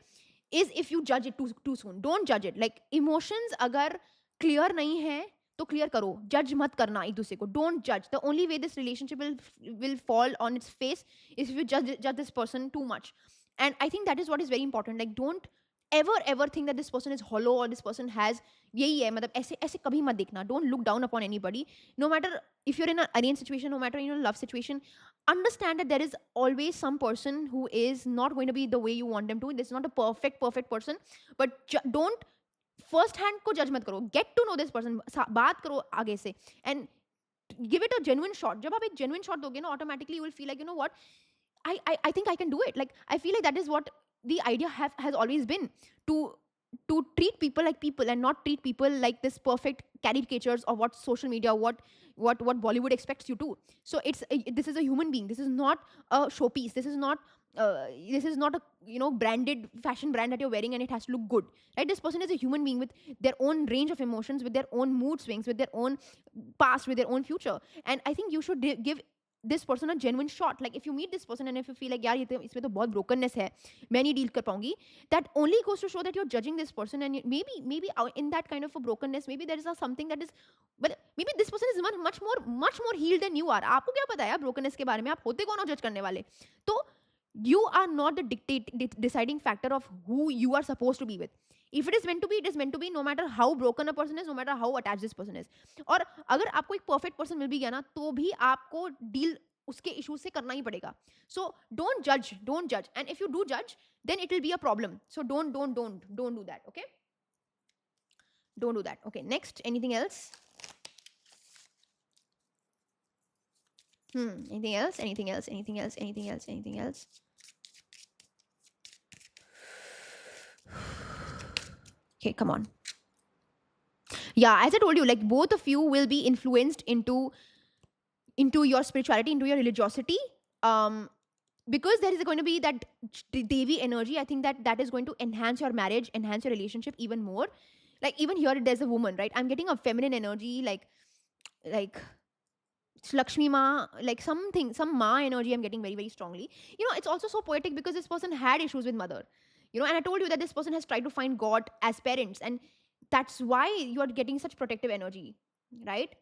is if you judge it too soon. Don't judge it. Like, emotions अगर clear नहीं है, तो clear करो. Judge मत करना एक दूसरे को. Don't judge. The only way this relationship will fall on its face is if you judge this person too much. And I think that is what is very important. Like, don't ever think that this person is hollow, or this person has यही है, मतलब ऐसे कभी मत देखना. Don't look down upon anybody. No matter if you're in an arranged situation, no matter in a love situation, understand that there is always some person who is not going to be the way you want them to. This is not a perfect person, but don't first hand को judge मत करो. Get to know this person. बात करो आगे से, and give it a genuine shot. जब आप एक genuine shot दोगे ना, automatically you will feel like, you know what, I think I can do it. Like, I feel like that is what the idea has always been, to to treat people like people and not treat people like this perfect caricatures of what social media, what Bollywood expects you to. So this is a human being. This is not a showpiece. This is not a branded fashion brand that you're wearing and it has to look good, right? This person is a human being with their own range of emotions, with their own mood swings, with their own past, with their own future. And I think you should give this person a genuine shot. Like if you meet this person and if you feel like यार इसमें तो बहुत brokenness है, मैं नहीं deal कर पाऊंगी, that only goes to show that you're judging this person. And maybe in that kind of a brokenness, maybe there is something that is, well, maybe this person is much more healed than you are. आपको क्या पता है यार brokenness के बारे में? आप होते कौन हो जज करने वाले? तो you are not the deciding factor of who you are supposed to be with. If it is meant to be, it is meant to be, no matter how broken a person is, no matter how attached this person is. और अगर आपको एक perfect person मिल भी गया ना, तो भी आपको deal उसके इशू से करना ही पड़ेगा. So don't judge, and if you do judge, then it will be a problem. So don't do that. Okay, don't do that. Okay, next, anything else? Anything else? Okay, come on. Yeah, as I told you, like both of you will be influenced into your spirituality, into your religiosity, because there is going to be that Devi energy. I think that is going to enhance your marriage, enhance your relationship even more. Like even here, there's a woman, right? I'm getting a feminine energy, like Lakshmi Ma, like some Ma energy I'm getting very, very strongly. It's also so poetic because this person had issues with mother. And I told you that this person has tried to find God as parents, and that's why you are getting such protective energy, right?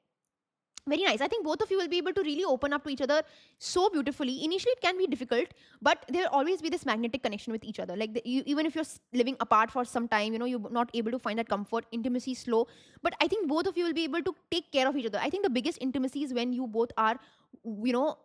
Very nice. I think both of you will be able to really open up to each other so beautifully. Initially, it can be difficult, but there will always be this magnetic connection with each other. Like even if you're living apart for some time, you're not able to find that comfort. Intimacy is slow, but I think both of you will be able to take care of each other. I think the biggest intimacy is when you both are,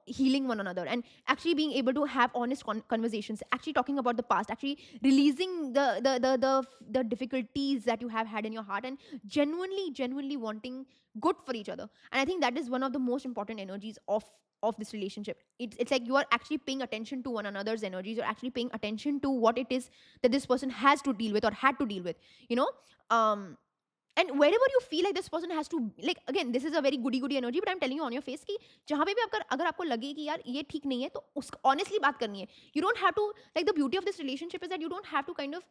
healing one another and actually being able to have honest conversations, actually talking about the past, actually releasing the difficulties that you have had in your heart, and genuinely wanting good for each other. And I think that is one of the most important energies of this relationship. It's like you are actually paying attention to one another's energies. You're actually paying attention to what it is that this person has to deal with or had to deal with, and wherever you feel like this person has to, like, again, this is a very goody energy, but I'm telling you on your face कि जहाँ पे भी अगर आपको लगे कि यार ये ठीक नहीं है, तो उसको honestly बात करनी है. You don't have to, like, the beauty of this relationship is that you don't have to kind of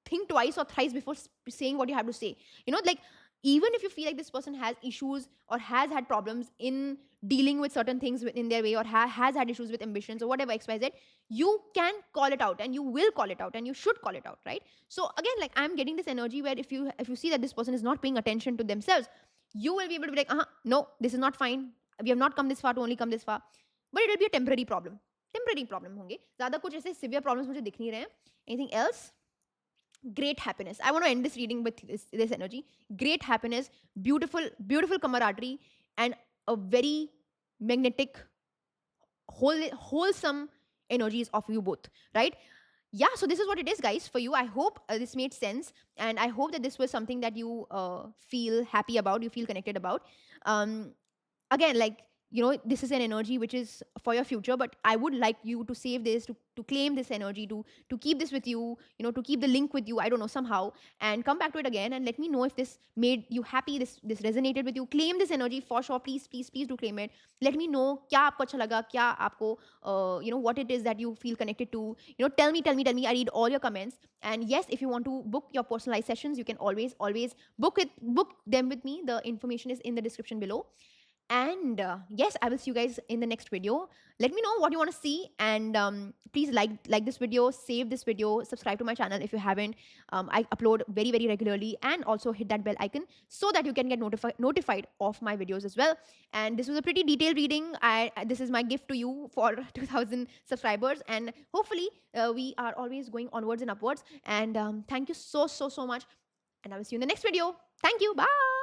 think twice or thrice before saying what you have to say. Like, even if you feel like this person has issues or has had problems in dealing with certain things in their way, or has had issues with ambitions or whatever XYZ, you can call it out, and you will call it out, and you should call it out, right? So again, like, I'm getting this energy where if you see that this person is not paying attention to themselves, you will be able to be like, no, this is not fine. We have not come this far to only come this far. But it will be a temporary problem. होंगे. ज़्यादा कुछ ऐसे severe problems मुझे दिख नहीं रहे हैं. Anything else? Great happiness. I want to end this reading with this energy. Great happiness, beautiful camaraderie, and a very magnetic, wholesome energies of you both, right? Yeah, so this is what it is, guys, for you. I hope this made sense, and I hope that this was something that you feel happy about, you feel connected about. Again, like, this is an energy which is for your future, but I would like you to save this, to claim this energy, to keep this with you, to keep the link with you, I don't know, somehow, and come back to it again and let me know if this made you happy, this resonated with you. Claim this energy for sure. Please do claim it. Let me know kya aapko acha laga, kya aapko, what it is that you feel connected to. Tell me. I read all your comments. And yes, if you want to book your personalized sessions, you can always book them with me. The information is in the description below. And yes, I will see you guys in the next video. Let me know what you want to see, and please like this video, save this video, subscribe to my channel if you haven't. I upload very, very regularly, and also hit that bell icon so that you can get notified of my videos as well. And this was a pretty detailed reading. This is my gift to you for 2000 subscribers, and hopefully we are always going onwards and upwards. And thank you so much, and I will see you in the next video. Thank you. Bye.